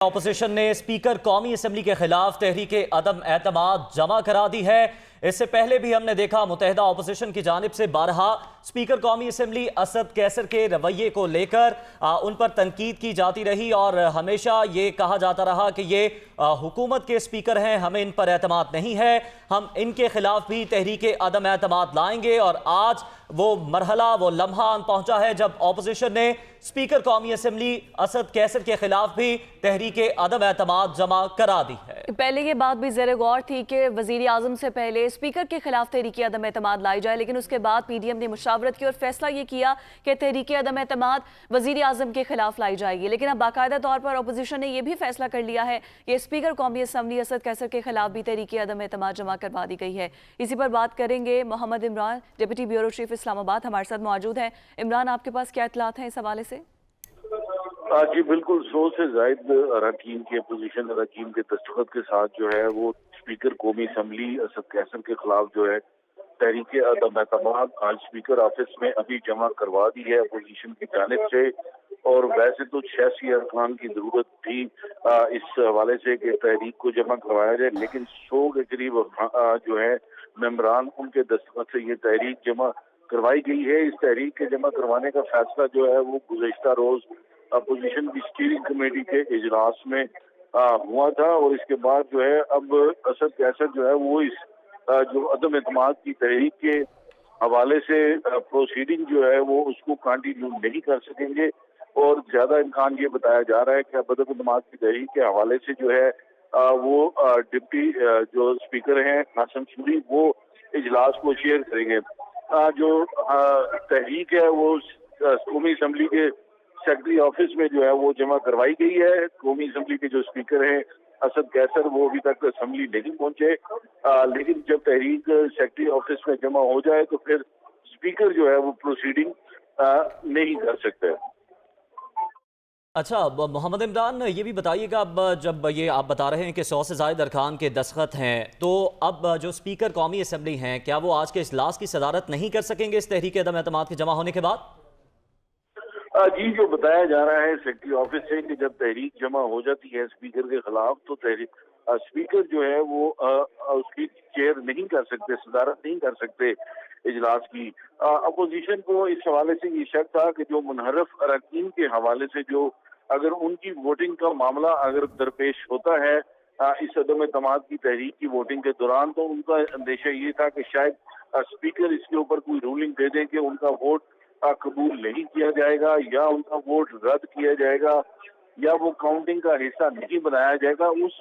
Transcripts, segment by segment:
Opposition نے speaker قومی assembly کے خلاف تحریک عدم اعتماد جمع کرا دی ہے۔ اس سے پہلے بھی ہم نے دیکھا متحدہ اپوزیشن کی جانب سے بارہا اسپیکر قومی اسمبلی اسد کیسر کے رویے کو لے کر ان پر تنقید کی جاتی رہی اور ہمیشہ یہ کہا جاتا رہا کہ یہ حکومت کے اسپیکر ہیں، ہمیں ان پر اعتماد نہیں ہے، ہم ان کے خلاف بھی تحریک عدم اعتماد لائیں گے۔ اور آج وہ مرحلہ، وہ لمحہ ان پہنچا ہے جب اپوزیشن نے اسپیکر قومی اسمبلی اسد کیسر کے خلاف بھی تحریک عدم اعتماد جمع کرا دی ہے۔ پہلے یہ بات بھی زیر غور تھی کہ وزیر اعظم سے پہلے اسپیکر کے خلاف تحریک عدم اعتماد لائی جائے، لیکن اس کے بعد پی ڈی ایم نے مشاورت کی اور فیصلہ یہ کیا کہ تحریک عدم اعتماد وزیر اعظم کے خلاف لائی جائے گی۔ لیکن اب باقاعدہ طور پر اپوزیشن نے یہ بھی فیصلہ کر لیا ہے کہ اسپیکر قومی اسمبلی اسد کیسر کے خلاف بھی تحریک عدم اعتماد جمع کروا دی گئی ہے۔ اسی پر بات کریں گے محمد عمران، ڈپٹی بیورو چیف اسلام آباد ہمارے ساتھ موجود ہیں۔ عمران، آپ کے پاس کیا اطلاعات ہیں اس حوالے سے؟ جی بالکل، 100 سے زائد اراکین کے اپوزیشن اراکین کے دستخط کے ساتھ جو ہے وہ اسپیکر قومی اسمبلی اسد کیسر کے خلاف جو ہے تحریک عدم اعتماد آج اسپیکر آفس میں ابھی جمع کروا دی ہے اپوزیشن کی جانب سے۔ اور ویسے تو 86 ارکان کی ضرورت تھی اس حوالے سے کہ تحریک کو جمع کروایا جائے، لیکن 100 کے قریب جو ہے ممبران ان کے دستخط سے یہ تحریک جمع کروائی گئی ہے۔ اس تحریک کے جمع کروانے کا فیصلہ جو ہے وہ گزشتہ روز اپوزیشن کی اسٹیئرنگ کمیٹی کے اجلاس میں ہوا تھا، اور اس کے بعد جو ہے اب اسد کیسر جو ہے وہ اس جو عدم اعتماد کی تحریک کے حوالے سے پروسیڈنگ جو ہے وہ اس کو کنٹینیو نہیں کر سکیں گے، اور زیادہ امکان یہ بتایا جا رہا ہے کہ اب عدم اعتماد کی تحریک کے حوالے سے جو ہے وہ ڈپٹی جو اسپیکر ہیں قاسم سوری وہ اجلاس کو چیئر کریں گے۔ جو تحریک ہے وہ قومی اسمبلی کے سیکرٹری آفس میں جو ہے وہ جمع کروائی گئی ہے۔ قومی اسمبلی کے جو اسپیکر ہیں اسد کیسر وہ ابھی تک اسمبلی نہیں پہنچے، لیکن جب تحریک سیکرٹری آفس میں جمع ہو جائے تو پھر اسپیکر جو ہے وہ پروسیڈنگ نہیں کر سکتے۔ اچھا محمد عمران، یہ بھی بتائیے گا اب جب یہ آپ بتا رہے ہیں کہ 100 سے زائد ارکان کے دستخط ہیں، تو اب جو اسپیکر قومی اسمبلی ہیں کیا وہ آج کے اجلاس کی صدارت نہیں کر سکیں گے اس تحریک عدم اعتماد کے جمع ہونے کے بعد؟ جی، جو بتایا جا رہا ہے سیکرٹری آفس سے کہ جب تحریک جمع ہو جاتی ہے اسپیکر کے خلاف تو اسپیکر جو ہے وہ اس کی چیئر نہیں کر سکتے، صدارت نہیں کر سکتے اجلاس کی۔ اپوزیشن کو اس حوالے سے یہ شک تھا کہ جو منحرف اراکین کے حوالے سے جو اگر ان کی ووٹنگ کا معاملہ اگر درپیش ہوتا ہے اس عدم اعتماد کی تحریک کی ووٹنگ کے دوران، تو ان کا اندیشہ یہ تھا کہ شاید اسپیکر اس کے اوپر کوئی رولنگ دے دیں کہ ان کا ووٹ قبول نہیں کیا جائے گا، یا ان کا ووٹ رد کیا جائے گا، یا وہ کاؤنٹنگ کا حصہ نہیں بنایا جائے گا۔ اس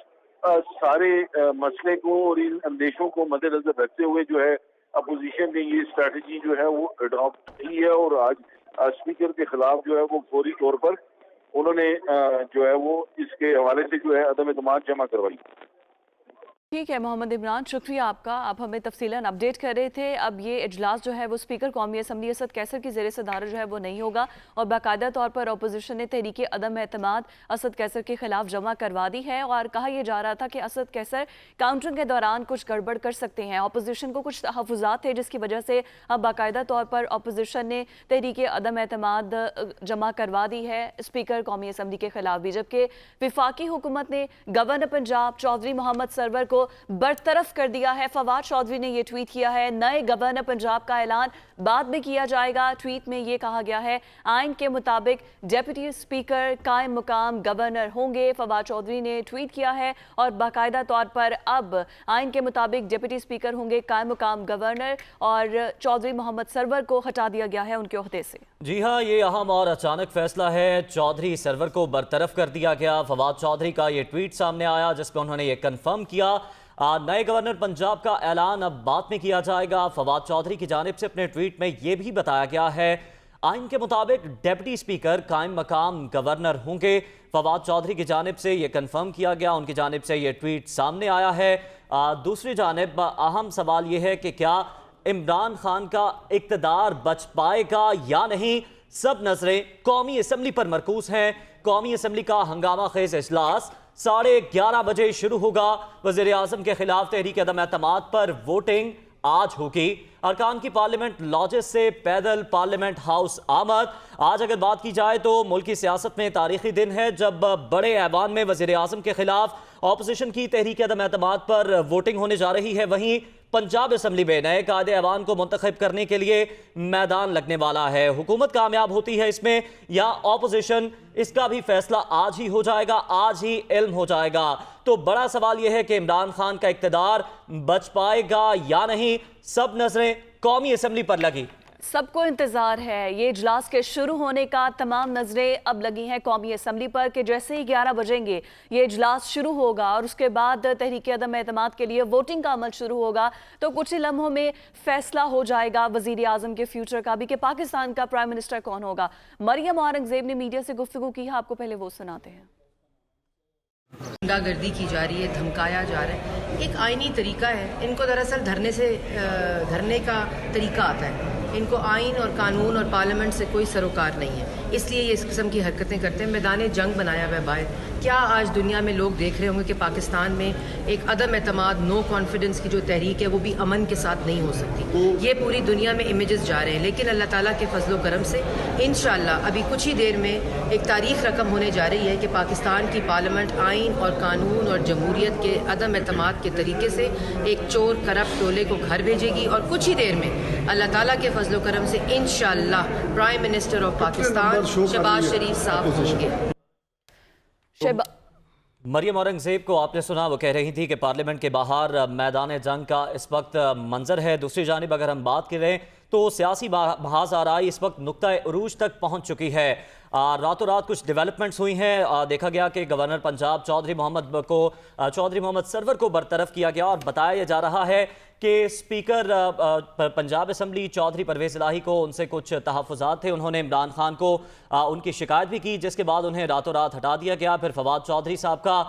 سارے مسئلے کو اور ان اندیشوں کو مد نظر رکھتے ہوئے جو ہے اپوزیشن نے یہ اسٹریٹجی جو ہے وہ اڈاپٹ کی ہے، اور آج اسپیکر کے خلاف جو ہے وہ فوری طور پر انہوں نے جو ہے وہ اس کے حوالے سے جو ہے عدم اعتماد جمع کروائی۔ ٹھیک ہے محمد عمران، شکریہ آپ کا، آپ ہمیں تفصیلاً اپڈیٹ کر رہے تھے۔ اب یہ اجلاس جو ہے وہ اسپیکر قومی اسمبلی اسد کیسر کی زیر صدارت جو ہے وہ نہیں ہوگا، اور باقاعدہ طور پر اپوزیشن نے تحریک عدم اعتماد اسد کیسر کے خلاف جمع کروا دی ہے، اور کہا یہ جا رہا تھا کہ اسد کیسر کاؤنٹنگ کے دوران کچھ گڑبڑ کر سکتے ہیں۔ اپوزیشن کو کچھ تحفظات تھے جس کی وجہ سے اب باقاعدہ طور پر اپوزیشن نے تحریک عدم اعتماد جمع کروا دی ہے اسپیکر قومی اسمبلی کے خلاف بھی، جبکہ وفاقی حکومت نے گورنر پنجاب چودھری محمد سرور کو برطرف کر دیا ہے۔ فواد چودھری نے یہ ٹویٹ کیا ہے، نئے گورنر پنجاب کا اعلان بعد میں کیا جائے گا۔ ٹویٹ میں یہ کہا گیا ہے آئین کے مطابق ڈیپٹی اسپیکر قائم مقام گورنر ہوں گے۔ فواد چودھری نے ٹویٹ کیا ہے، اور باقاعدہ طور پر اب آئین کے مطابق ڈیپٹی اسپیکر ہوں گے قائم مقام گورنر، اور چودھری محمد سرور کو ہٹا دیا گیا ہے ان کے عہدے سے۔ جی ہاں، یہ اہم اور اچانک فیصلہ ہے، چودھری سرور کو برطرف کر دیا گیا۔ فواد چودھری کا یہ ٹویٹ سامنے آیا جس میں انہوں نے یہ کنفرم کیا نئے گورنر پنجاب کا اعلان اب بعد میں کیا جائے گا۔ فواد چودھری کی جانب سے اپنے ٹویٹ میں یہ بھی بتایا گیا ہے آئین کے مطابق ڈیپٹی اسپیکر قائم مقام گورنر ہوں گے۔ فواد چودھری کی جانب سے یہ کنفرم کیا گیا، ان کی جانب سے یہ ٹویٹ سامنے آیا ہے۔ دوسری جانب اہم سوال یہ ہے کہ کیا عمران خان کا اقتدار بچ پائے گا یا نہیں؟ سب نظریں قومی اسمبلی پر مرکوز ہیں۔ قومی اسمبلی کا ہنگامہ خیز اجلاس 11:30 بجے شروع ہوگا۔ وزیر اعظم کے خلاف تحریک عدم اعتماد پر ووٹنگ آج ہوگی۔ ارکان کی پارلیمنٹ لاجز سے پیدل پارلیمنٹ ہاؤس آمد۔ آج اگر بات کی جائے تو ملکی سیاست میں تاریخی دن ہے جب بڑے ایوان میں وزیر اعظم کے خلاف اپوزیشن کی تحریک عدم اعتماد پر ووٹنگ ہونے جا رہی ہے۔ وہیں پنجاب اسمبلی میں نئے قائد ایوان کو منتخب کرنے کے لیے میدان لگنے والا ہے۔ حکومت کامیاب ہوتی ہے اس میں یا اپوزیشن، اس کا بھی فیصلہ آج ہی ہو جائے گا، آج ہی علم ہو جائے گا۔ تو بڑا سوال یہ ہے کہ عمران خان کا اقتدار بچ پائے گا یا نہیں۔ سب نظریں قومی اسمبلی پر لگی۔ سب کو انتظار ہے یہ اجلاس کے شروع ہونے کا، تمام نظریں اب لگی ہیں قومی اسمبلی پر کہ جیسے ہی 11 بجیں گے یہ اجلاس شروع ہوگا اور اس کے بعد تحریک عدم اعتماد کے لیے ووٹنگ کا عمل شروع ہوگا تو کچھ ہی لمحوں میں فیصلہ ہو جائے گا وزیر اعظم کے فیوچر کا بھی کہ پاکستان کا پرائم منسٹر کون ہوگا۔ مریم اورنگزیب نے میڈیا سے گفتگو کی ہے، آپ کو پہلے وہ سناتے ہیں۔ گنڈا گردی کی جا رہی ہے، دھمکایا جا رہا ہے، ایک آئینی طریقہ ہے۔ ان کو دراصل دھرنے کا طریقہ آتا ہے، ان کو آئین اور قانون اور پارلیمنٹ سے کوئی سروکار نہیں ہے، اس لیے یہ اس قسم کی حرکتیں کرتے ہیں۔ میدان جنگ بنایا ہوا ہے باہر۔ کیا آج دنیا میں لوگ دیکھ رہے ہوں گے کہ پاکستان میں ایک عدم اعتماد، نو کانفیڈنس کی جو تحریک ہے وہ بھی امن کے ساتھ نہیں ہو سکتی۔ یہ پوری دنیا میں امیجز جا رہے ہیں، لیکن اللہ تعالیٰ کے فضل و کرم سے انشاءاللہ ابھی کچھ ہی دیر میں ایک تاریخ رقم ہونے جا رہی ہے کہ پاکستان کی پارلیمنٹ آئین اور قانون اور جمہوریت کے عدم اعتماد کے طریقے سے ایک چور کرپٹ ٹولے کو گھر بھیجے گی، اور کچھ ہی دیر میں اللہ تعالیٰ کے فضل و کرم سے انشاءاللہ prime minister of Pakistan Shehbaz Sharif صاحب ہوں گے۔ مریم اورنگزیب کو آپ نے سنا، وہ کہہ رہی تھی کہ پارلیمنٹ کے باہر میدان جنگ کا اس وقت منظر ہے۔ دوسری جانب اگر ہم بات کریں تو سیاسی محاذ آرائی اس وقت نقطہ عروج تک پہنچ چکی ہے۔ راتوں رات کچھ ڈیولپمنٹس ہوئی ہیں۔ دیکھا گیا کہ گورنر پنجاب چودھری محمد سرور کو برطرف کیا گیا اور بتایا جا رہا ہے کہ اسپیکر پنجاب اسمبلی چودھری پرویز الہی کو ان سے کچھ تحفظات تھے، انہوں نے عمران خان کو ان کی شکایت بھی کی، جس کے بعد انہیں راتوں رات ہٹا دیا گیا۔ پھر فواد چودھری صاحب کا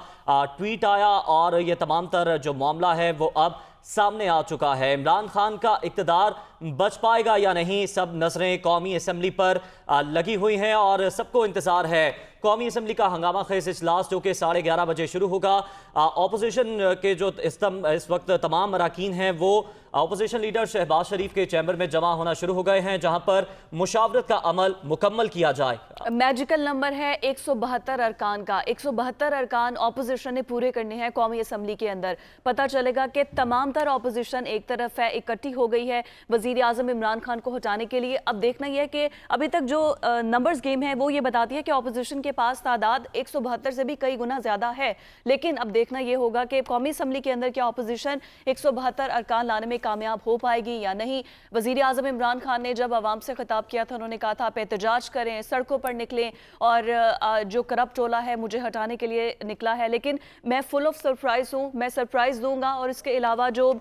ٹویٹ آیا اور یہ تمام تر جو معاملہ ہے وہ اب سامنے آ چکا ہے۔ عمران خان کا اقتدار بچ پائے گا یا نہیں، سب نظریں قومی اسمبلی پر لگی ہوئی ہیں اور سب کو انتظار ہے قومی اسمبلی کا ہنگامہ خیز اجلاس جو کہ 11:30 بجے شروع ہوگا۔ اپوزیشن کے جو اس وقت تمام اراکین ہیں وہ اپوزیشن لیڈر شہباز شریف کے چیمبر میں جمع ہونا شروع ہو گئے ہیں جہاں پر مشاورت کا عمل مکمل کیا جائے گا۔ میجیکل نمبر ہے 172 ارکان کا، 172 ارکان اپوزیشن نے پورے کرنے ہیں قومی اسمبلی کے اندر۔ پتہ چلے گا کہ تمام تر اپوزیشن ایک طرف ہے، اکٹھی ہو گئی ہے وزیر اعظم عمران خان کو ہٹانے کے لیے۔ اب دیکھنا یہ ہے کہ ابھی تک جو نمبرز گیم ہے وہ یہ بتاتی ہے کہ اپوزیشن کے پاس تعداد 172 سے بھی کئی گنا زیادہ ہے، لیکن اب دیکھنا یہ ہوگا کہ قومی اسمبلی کے اندر کیا اپوزیشن 172 ارکان لانے میں کامیاب ہو پائے گی یا نہیں۔ وزیر اعظم عمران خان نے جب عوام سے خطاب کیا تھا، انہوں نے کہا تھا آپ احتجاج کریں، سڑکوں پر نکلیں اور جو کرپٹ ٹولہ ہے مجھے ہٹانے کے لیے نکلا ہے، لیکن میں فل آف سرپرائز ہوں، میں سرپرائز دوں گا۔ اور اس کے علاوہ جو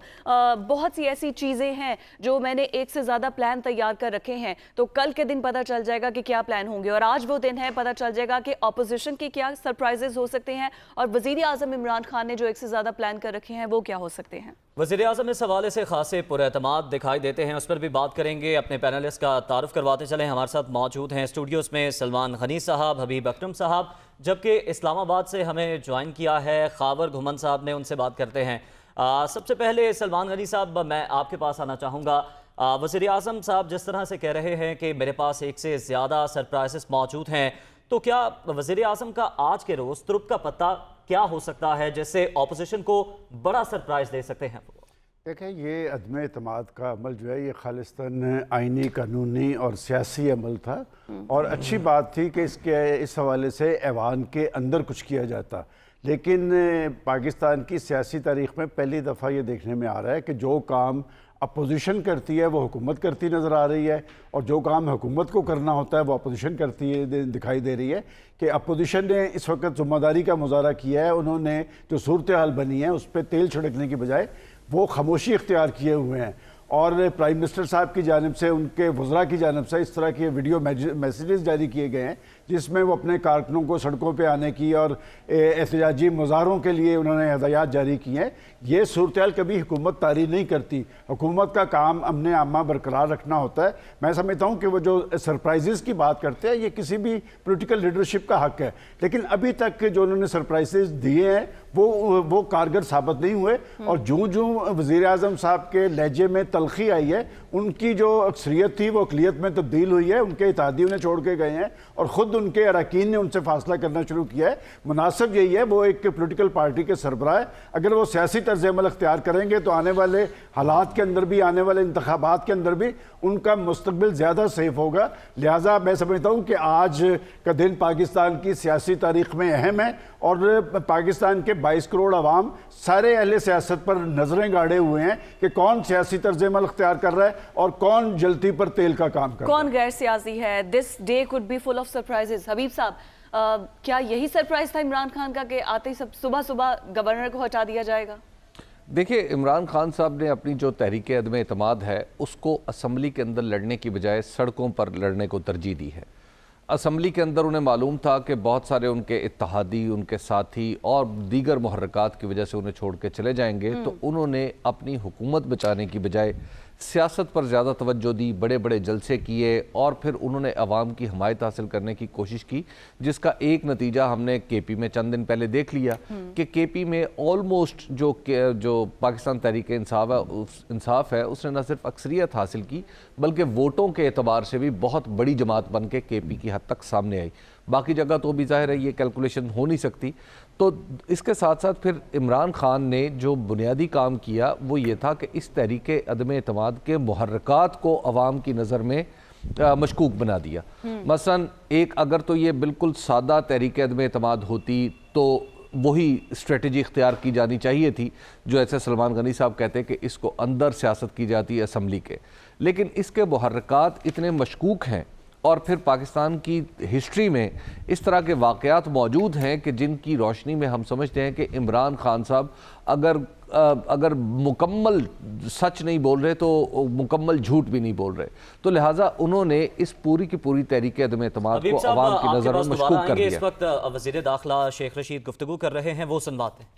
بہت سی ایسی چیزیں ہیں جو میں نے ایک سے زیادہ پلان تیار کر رکھے ہیں، تو کل کے دن پتہ چل جائے گا کہ کیا پلان ہوں گے، اور آج وہ دن ہے، پتہ چل جائے گا کہ اپوزیشن کی کیا سرپرائزز ہو سکتے ہیں اور وزیر اعظم عمران خان نے جو ایک سے زیادہ پلان کر رکھے ہیں وہ کیا ہو سکتے ہیں۔ وزیر اعظم اس حوالے سے خاصے پر اعتماد دکھائی دیتے ہیں، اس پر بھی بات کریں گے۔ اپنے پینلسٹ کا تعارف کرواتے چلیں۔ ہمارے ساتھ موجود ہیں اسٹوڈیوز میں سلمان غنی صاحب، حبیب اکرم صاحب، جبکہ اسلام آباد سے ہمیں جوائن کیا ہے خاور گھمن صاحب نے، ان سے بات کرتے ہیں۔ سب سے پہلے سلمان غنی صاحب میں آپ کے پاس آنا چاہوں گا۔ وزیر اعظم صاحب جس طرح سے کہہ رہے ہیں کہ میرے پاس ایک سے زیادہ سرپرائزز موجود ہیں، تو کیا وزیر اعظم کا آج کے روز ترپ کا پتہ کیا ہو سکتا ہے جس سے اپوزیشن کو بڑا سرپرائز دے سکتے ہیں؟ دیکھیں، یہ عدم اعتماد کا عمل جو ہے یہ خالصتاً آئینی، قانونی اور سیاسی عمل تھا، اور اچھی بات تھی کہ اس حوالے سے ایوان کے اندر کچھ کیا جاتا، لیکن پاکستان کی سیاسی تاریخ میں پہلی دفعہ یہ دیکھنے میں آ رہا ہے کہ جو کام اپوزیشن کرتی ہے وہ حکومت کرتی نظر آ رہی ہے، اور جو کام حکومت کو کرنا ہوتا ہے وہ اپوزیشن کرتی ہے دکھائی دے رہی ہے۔ کہ اپوزیشن نے اس وقت ذمہ داری کا مظاہرہ کیا ہے، انہوں نے جو صورتحال بنی ہے اس پہ تیل چھڑکنے کی بجائے وہ خاموشی اختیار کیے ہوئے ہیں، اور پرائم منسٹر صاحب کی جانب سے، ان کے وزراء کی جانب سے اس طرح کے ویڈیو میسیجز جاری کیے گئے ہیں जिसमें वो अपने कारकुनों को सड़कों पे आने की और एहतजाजी मुजाहरों के लिए उन्होंने हदायत जारी की हैं। ये सूरत कभी हुकूमत तारी नहीं करती। हुकूमत का काम अमन आमा बरकरार रखना होता है। मैं समझता हूँ कि वो जो सरप्राइजेज़ की बात करते हैं ये किसी भी पॉलिटिकल लीडरशिप का हक है, लेकिन अभी तक जो उन्होंने सरप्राइजेज़ दिए हैं वो कारगर साबित नहीं हुए। और जूँ जूँ वज़ीर आज़म साहब के लहजे में तलखी आई है, उनकी जो अक्सरियत थी वो अक़लियत में तब्दील हुई है। उनके इत्तेहादी उन्हें छोड़ के गए हैं और ख़ुद उनके अरकान ने उनसे फासला करना शुरू किया है। मुनासिब यही है, वो एक पॉलिटिकल पार्टी के सरबराह, अगर वो सियासी तर्ज़ अमल अख्तियार करेंगे तो आने वाले हालात के अंदर भी, आने वाले इंतखाबात के अंदर भी उनका मुस्तकबिल ज़्यादा सेफ होगा। लिहाजा मैं समझता हूँ कि आज का दिन पाकिस्तान की सियासी तारीख़ में अहम है और पाकिस्तान के 22 करोड़ अवाम सारे अहले सियासत पर नजरें गाड़े हुए हैं कि कौन सियासी तर्ज अमल अख्तियार कर रहा है और कौन जलती पर तेल का काम कर रहा है, कौन गैर सियासी है। This day could be full of surprises. Habib साहब, क्या यही सरप्राइज था इमरान खान का कि आते ही सब सुबह सुबह गवर्नर को हटा दिया जाएगा? देखिए, इमरान खान साहब ने अपनी जो तहरीक अदम एतमाद है उसको असम्बली के अंदर लड़ने की बजाय सड़कों पर लड़ने को तरजीह दी है। असम्बली के अंदर उन्हें मालूम था कि बहुत सारे उनके इत्तेहादी, उनके साथी और दीगर मुहर्रकात की वजह से उन्हें छोड़ के चले जाएंगे, तो उन्होंने अपनी हुकूमत बचाने की बजाय सियासत पर ज़्यादा तवज्जो दी, बड़े बड़े जलसे किए और फिर उन्होंने अवाम की हमायत हासिल करने की कोशिश की, जिसका एक नतीजा हमने केपी में चंद दिन पहले देख लिया कि केपी में ऑलमोस्ट जो पाकिस्तान तहरीक इंसाफ है उसने न सिर्फ अक्सरियत हासिल की बल्कि वोटों के एतबार से भी बहुत बड़ी जमात बन के केपी की हद तक सामने आई। बाकी जगह तो भी ज़ाहिर है ये कैलकुलेशन हो नहीं सकती। तो इसके साथ साथ फिर इमरान खान ने जो बुनियादी काम किया वो ये था कि इस तहरीक अदम एतमाद के मुहर्रकात को अवाम की नज़र में मशकूक बना दिया। मसलन एक अगर तो ये बिल्कुल सादा तहरीक अदम एतमाद होती तो वही स्ट्रेटजी इख्तियार की जानी चाहिए थी जो ऐसे सलमान गनी साहब कहते हैं कि इसको अंदर सियासत की जाती है असम्बली के, लेकिन इसके मुहर्रकात इतने मशकूक हैं और फिर पाकिस्तान की हिस्ट्री में इस तरह के वाक़यात मौजूद हैं कि जिनकी रोशनी में हम समझते हैं कि इमरान खान साहब अगर मुकम्मल सच नहीं बोल रहे तो मुकम्मल झूठ भी नहीं बोल रहे, तो लिहाजा उन्होंने इस पूरी की पूरी तहरीक अदम एतमाद को अवाम की नज़र में मशकूक कर दिया। इस वक्त वज़ीर दाखिला शेख रशीद गुफ्तगू कर रहे हैं, वो सुनवाते हैं।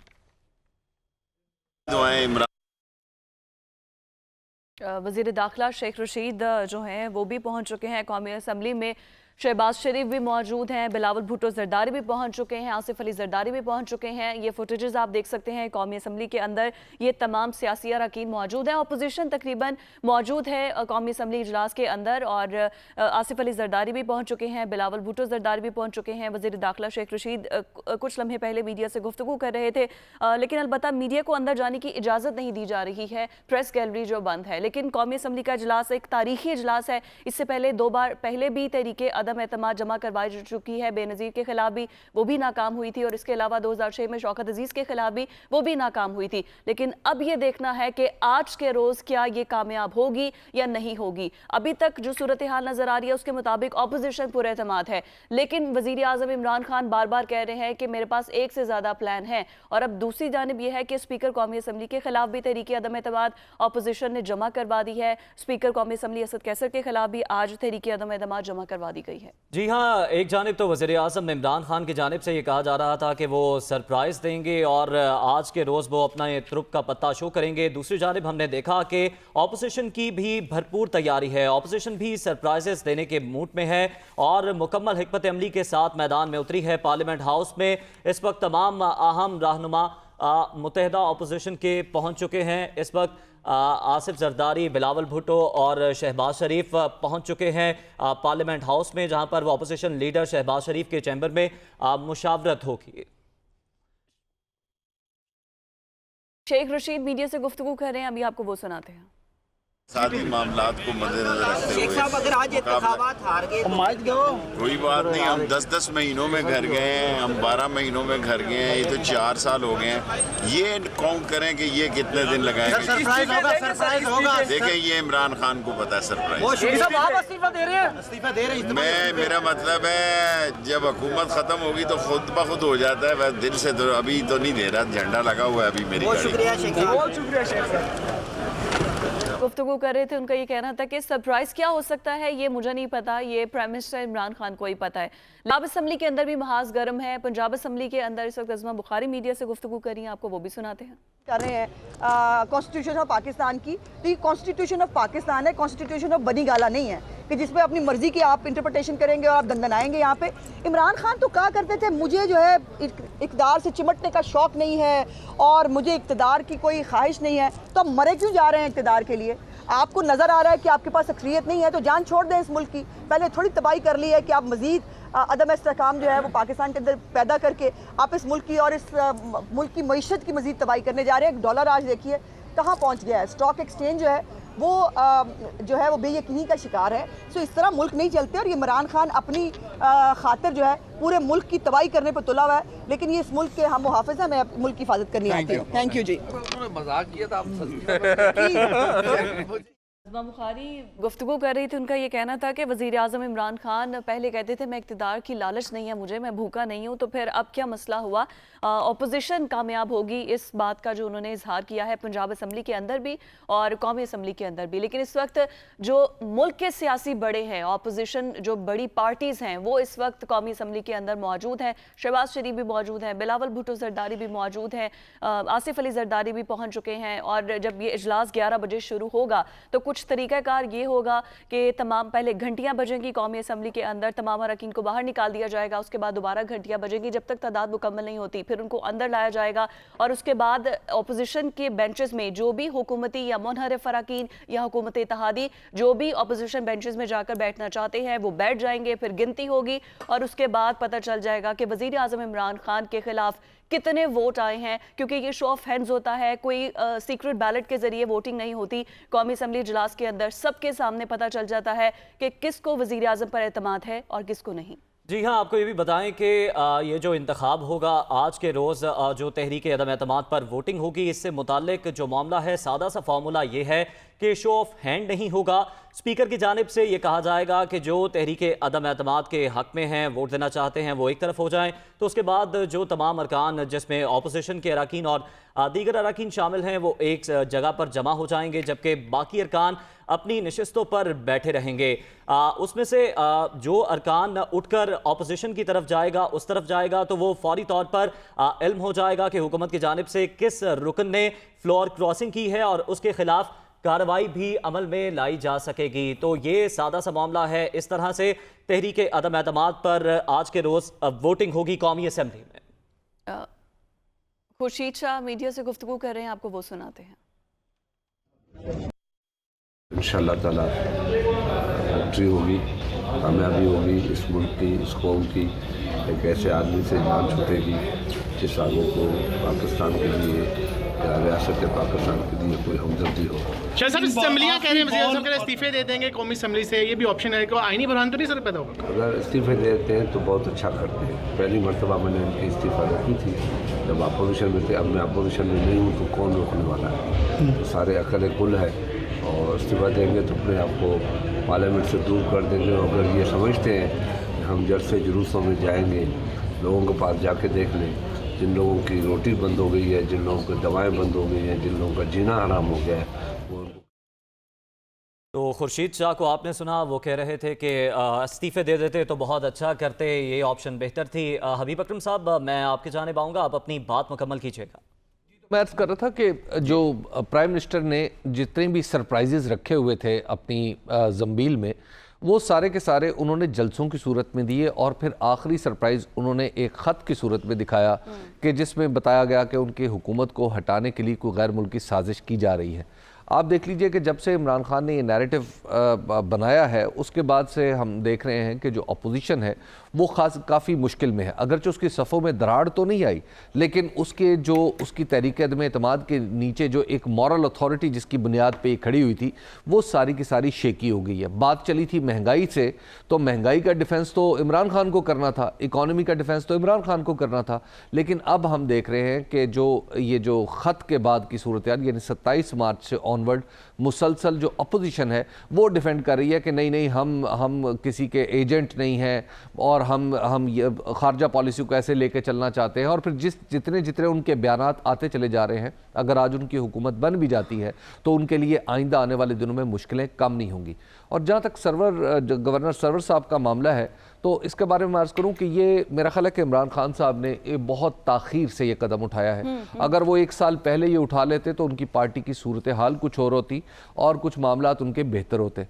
वज़ीर दाखिला शेख रशीद जो हैं वो भी पहुंच चुके हैं कौमी असम्बली में। शहबाज शरीफ भी मौजूद हैं, बिलावल भुट्टो जरदारी भी पहुंच चुके हैं, आसिफ अली जरदारी भी पहुंच चुके हैं। ये फुटेजेस आप देख सकते हैं कौमी असम्बली के अंदर, ये तमाम सियासी अरकान मौजूद हैं। अपोजिशन तकरीबन मौजूद है कौमी असम्बली इजलास के अंदर और आसिफ अली जरदारी भी पहुंच चुके हैं, बिलावल भुट्टो जरदारी भी पहुंच चुके हैं। वज़ीर दाखिला शेख रशीद कुछ लम्हे पहले मीडिया से गुफ्तगू कर रहे थे, लेकिन अलबत्ता मीडिया को अंदर जाने की इजाज़त नहीं दी जा रही है, प्रेस गैलरी जो बंद है। लेकिन कौमी असम्बली का इजलास एक तारीखी इजलास है। इससे पहले 2 बार पहले भी तहरीक अदम एतमाद जमा करवाई जा चुकी है। बेनज़ीर के खिलाफ भी वो भी नाकाम हुई थी और इसके अलावा 2006 में शौकत अजीज़ के खिलाफ भी वो भी नाकाम हुई थी। लेकिन अब ये देखना है कि आज के रोज़ क्या ये कामयाब होगी या नहीं होगी। अभी तक जो सूरत हाल नज़र आ रही है उसके मुताबिक अपोजिशन पूरे एतमाद है, लेकिन वज़ीर आज़म इमरान खान बार बार कह रहे हैं कि मेरे पास एक से ज़्यादा प्लान है। और अब दूसरी जानिब यह है कि स्पीकर कौमी असम्बली के खिलाफ भी तहरीक अदम एतमाद अपोजिशन ने जमा करवा दी है। स्पीकर कौमी असम्बली असद कैसर के खिलाफ भी आज तहरीक अदम एतमाद जमा करवा दी गई है। जी हाँ, एक जानिब तो वज़ीर आज़म इमरान खान की जानिब से ये कहा जा रहा था कि वो सरप्राइज़ देंगे और आज के रोज़ वो अपना ये तुरुप का पत्ता शो करेंगे। दूसरी जानिब हमने देखा कि ऑपोजिशन की भी भरपूर तैयारी है, ऑपोजिशन भी सरप्राइजेस देने के मूड में है और मुकम्मल हिकमत अमली के साथ मैदान में उतरी है। पार्लियामेंट हाउस में इस वक्त तमाम अहम रहनुमा मुत्तहिदा ऑपोजिशन के पहुँच चुके हैं। इस वक्त आसिफ जरदारी, बिलावल भुट्टो और शहबाज शरीफ पहुंच चुके हैं पार्लियामेंट हाउस में, जहां पर वो अपोजिशन लीडर शहबाज शरीफ के चैम्बर में मुशावरत होगी। शेख रशीद मीडिया से गुफ्तगू कर रहे हैं, अभी आपको वो सुनाते हैं। सादी मामलात को मद्देनजर रखते हुए साहब अगर आज इंतखाबात हार गए कोई बात नहीं, हम 10-10 महीनों में घर गए हैं, हम 12 महीनों में घर गए हैं, ये तो 4 साल हो गए हैं। ये काउंट करें कि ये कितने दिन लगाएंगे। सरप्राइज होगा। देखें, ये इमरान खान को पता है सरप्राइज। इस्तीफा दे रहे हैं। मेरा मतलब है जब हुकूमत खत्म होगी तो खुद ब खुद हो जाता है। बस दिल से तो अभी तो नहीं दे रहा, झंडा लगा हुआ है अभी मेरी गाड़ी। शुक्रिया शेख साहब। गुफ्तगू कर रहे थे, उनका ये कहना था कि सरप्राइज क्या हो सकता है ये मुझे नहीं पता, ये प्राइम मिनिस्टर इमरान खान को ही पता है। लाब असम्बली के अंदर भी महाज गर्म है, पंजाब असम्बली के अंदर इस वक्त अज़मा बुखारी मीडिया से गुफ्तगू कर रही हैं, आपको वो भी सुनाते हैं। कर रहे हैं कॉन्स्टिट्यूशन ऑफ पाकिस्तान की, तो ये कॉन्स्टिट्यूशन ऑफ पाकिस्तान है, कॉन्स्टिट्यूशन ऑफ बनी गाला नहीं है कि जिसमें अपनी मर्जी की आप इंटरप्रिटेशन करेंगे और आप दंदनाएंगे। यहाँ पे इमरान खान तो कहा करते थे मुझे जो है इक़्तिदार से चिमटने का शौक़ नहीं है और मुझे इक़्तिदार की कोई ख्वाहिश नहीं है, तो अब मरे क्यों जा रहे हैं इक़्तिदार के लिए? आपको नज़र आ रहा है कि आपके पास अक्सरियत नहीं है तो जान छोड़ दें इस मुल्क की। पहले थोड़ी तबाही कर ली है कि आप मज़ीद अदम इस्तेहकाम जो है वो पाकिस्तान के अंदर पैदा करके आप इस मुल्क की और इस मुल्क की मईशत की मज़ीद तबाही करने जा रहे हैं। डॉलर आज देखिए कहाँ पहुँच गया है, स्टॉक एक्सचेंज जो है वो जो है वो बेयकीनी का शिकार है। सो इस तरह मुल्क नहीं चलते और ये इमरान खान अपनी खातिर जो है पूरे मुल्क की तबाही करने पर तुला हुआ है, लेकिन ये इस मुल्क के हम मुहाफ़िज़ हैं, मैं मुल्क की हिफाजत करनी आती हूँ। थैंक यू जी। मजाक किया था अज़मा बुखारी गुफ्तगू कर रही थी, उनका ये कहना था कि वज़ीर आज़म इमरान खान पहले कहते थे मैं इक़्तिदार की लालच नहीं है मुझे, मैं भूखा नहीं हूँ, तो फिर अब क्या मसला हुआ? अपोजिशन कामयाब होगी, इस बात का जो उन्होंने इजहार किया है पंजाब असम्बली के अंदर भी और कौमी असम्बली के अंदर भी। लेकिन इस वक्त जो मुल्क के सियासी बड़े हैं, अपोजिशन जो बड़ी पार्टीज़ हैं, वो इस वक्त कौमी असम्बली के अंदर मौजूद हैं। शहबाज शरीफ भी मौजूद हैं, बिलावल भुट्टो ज़रदारी भी मौजूद हैं, आसिफ अली ज़रदारी भी पहुँच चुके हैं। और जब ये इजलास 11 बजे शुरू होगा तो कुछ तरीक़ाकार ये होगा कि तमाम पहले घंटियाँ बजेंगी कौमी असम्बली के अंदर, तमाम अरकान को बाहर निकाल दिया जाएगा, उसके बाद दोबारा घंटियाँ बजेंगी जब तक तादाद मुकम्मल नहीं होती, फिर उनको अंदर लाया जाएगा और उसके बाद अपोजिशन के बेंचेस में जो भी हुकूमती या मुनहरिफ अरकान या हुकूमत इत्तेहादी जो भी अपोजिशन बेंचेस में जाकर बैठना चाहते हैं वो बैठ जाएंगे, फिर गिनती होगी और उसके बाद पता चल जाएगा कि वज़ीर आज़म इमरान खान के खिलाफ कितने वोट आए हैं, क्योंकि ये शो ऑफ हैंड्स होता है, कोई सीक्रेट बैलेट के जरिए वोटिंग नहीं होती। कौमी असम्बली इजलास के अंदर सबके सामने पता चल जाता है कि किसको वज़ीर आज़म पर एतमाद है और किसको नहीं। जी हाँ, आपको ये भी बताएं कि ये जो इंतखाब होगा आज के रोज़ जो तहरीक अदम एतमाद पर वोटिंग होगी, इससे मुताल्लिक जो मामला है सादा सा फार्मूला ये है कि शो ऑफ हैंड नहीं होगा। स्पीकर की जानिब से ये कहा जाएगा कि जो तहरीक अदम एतमाद के हक़ में हैं, वोट देना चाहते हैं, वो एक तरफ हो जाएं, तो उसके बाद जो तमाम अरकान जिसमें अपोजिशन के अरकान और दीगर अरकान शामिल हैं वो एक जगह पर जमा हो जाएंगे, जबकि बाकी अरकान अपनी नशिस्तों पर बैठे रहेंगे। उसमें से जो अरकान उठकर अपोजिशन की तरफ जाएगा, उस तरफ जाएगा, तो वो फौरी तौर पर इल्म हो जाएगा कि हुकूमत की जानिब से किस रुकन ने फ्लोर क्रॉसिंग की है और उसके खिलाफ कार्रवाई भी अमल में लाई जा सकेगी। तो ये सादा सा मामला है। इस तरह से तहरीक अदम एतमाद पर आज के रोज़ वोटिंग होगी कौमी असम्बली में। खुर्शीद शाह मीडिया से गुफ्तगू कर रहे हैं, आपको वो सुनाते हैं। इंशाअल्लाह ताला विक्ट्री होगी, कामयाबी होगी इस मुल्क की, इस कौम की। एक ऐसे आदमी से जान छूटेगी जिस आदमी को पाकिस्तान के लिए या रियासत पाकिस्तान के लिए कोई हमदर्दी हो। शाह साहब असम्बलियाँ कह रहे हैं वज़ीर आज़म के इस्तीफे दे देंगे कौमी असम्बली से, ये भी ऑप्शन है कि आईनी बुरहान तो नहीं सर पैदा होगा? अगर इस्तीफे देते हैं तो बहुत अच्छा करते हैं। पहली मरतबा मैंने उनकी इस्तीफ़ा रखी थी जब अपोजिशन में थे, अब मैं अपोजिशन में नहीं हूँ तो कौन रोकने वाला है? तो सारे अकल कुल है और इस्तीफ़ा देंगे तो अपने आप को पार्लियामेंट से दूर कर देंगे। अगर ये समझते हैं कि हम जड़ से जुलूसों में जाएंगे, लोगों के पास जाके देख लें, जिन लोगों की रोटी बंद हो गई है, जिन लोगों की दवाएं बंद हो गई हैं, जिन लोगों का जीना हराम हो गया है, वो तो खुर्शीद शाह को आपने सुना, वो कह रहे थे कि इस्तीफ़े दे देते तो बहुत अच्छा करते, ये ऑप्शन बेहतर थी। हबीब अकरम साहब, मैं आपकी जानिब आऊँगा, आप अपनी बात मुकम्मल कीजिएगा। मैं अर्ज़ कर रहा था कि जो प्राइम मिनिस्टर ने जितने भी सरप्राइजेज़ रखे हुए थे अपनी ज़म्बील में, वो सारे के सारे उन्होंने जलसों की सूरत में दिए और फिर आखिरी सरप्राइज़ उन्होंने एक ख़त की सूरत में दिखाया कि जिसमें बताया गया कि उनकी हुकूमत को हटाने के लिए कोई गैर मुल्की साजिश की जा रही है। आप देख लीजिए कि जब से इमरान खान ने ये नैरेटिव बनाया है उसके बाद से हम देख रहे हैं कि जो अपोजिशन है वो काफ़ी मुश्किल में है। अगरचे उसकी सफ़ों में दरार तो नहीं आई, लेकिन उसकी तहरीक अदम एतमाद के नीचे जो एक मॉरल अथॉरिटी जिसकी बुनियाद पे खड़ी हुई थी वो सारी की सारी शेकी हो गई है। बात चली थी महंगाई से, तो महंगाई का डिफेंस तो इमरान खान को करना था, इकॉनमी का डिफेंस तो इमरान खान को करना था। लेकिन अब हम देख रहे हैं कि ये जो ख़त के बाद की सूरत यानी 27 मार्च से ऑनवर्ड मुसलसल जो अपोजिशन है वो डिफेंड कर रही है कि नहीं हम किसी के एजेंट नहीं हैं और ہم یہ خارجہ پالیسی کو ایسے لے کے چلنا چاہتے ہیں، اور پھر جتنے ان کے بیانات آتے چلے جا رہے ہیں، اگر آج ان کی حکومت بن بھی جاتی ہے تو ان کے لیے آئندہ آنے والے دنوں میں مشکلیں کم نہیں ہوں گی۔ اور جہاں تک گورنر سرور صاحب کا معاملہ ہے تو اس کے بارے میں عرض کروں کہ یہ میرا خیال ہے کہ عمران خان صاحب نے بہت تاخیر سے یہ قدم اٹھایا ہے۔ اگر وہ 1 سال پہلے یہ اٹھا لیتے تو ان کی پارٹی کی صورتحال کچھ اور ہوتی اور کچھ معاملات ان کے بہتر ہوتے۔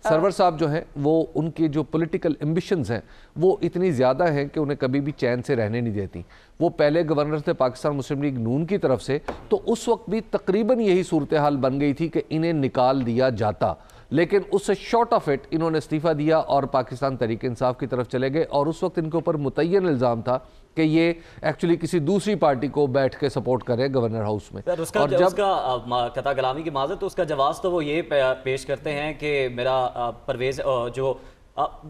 سرور صاحب جو ہیں وہ ان کی جو پولیٹیکل ایمبیشنز ہیں وہ اتنی زیادہ ہیں کہ انہیں کبھی بھی چین سے رہنے نہیں دیتی۔ وہ پہلے گورنر تھے پاکستان مسلم لیگ نون کی طرف سے، تو اس وقت بھی تقریباً یہی صورتحال بن گئی تھی کہ انہیں نکال دیا جاتا، لیکن اس سے شارٹ آف اٹ انہوں نے استعفیٰ دیا اور پاکستان تحریک انصاف کی طرف چلے گئے، اور اس وقت ان کے اوپر متعین الزام تھا کہ یہ ایکچولی کسی دوسری پارٹی کو بیٹھ کے سپورٹ کرے گورنر ہاؤس میں۔ اس کا قطع کلامی کی معذرت، تو اس کا جواز تو وہ یہ پیش کرتے ہیں کہ میرا پرویز جو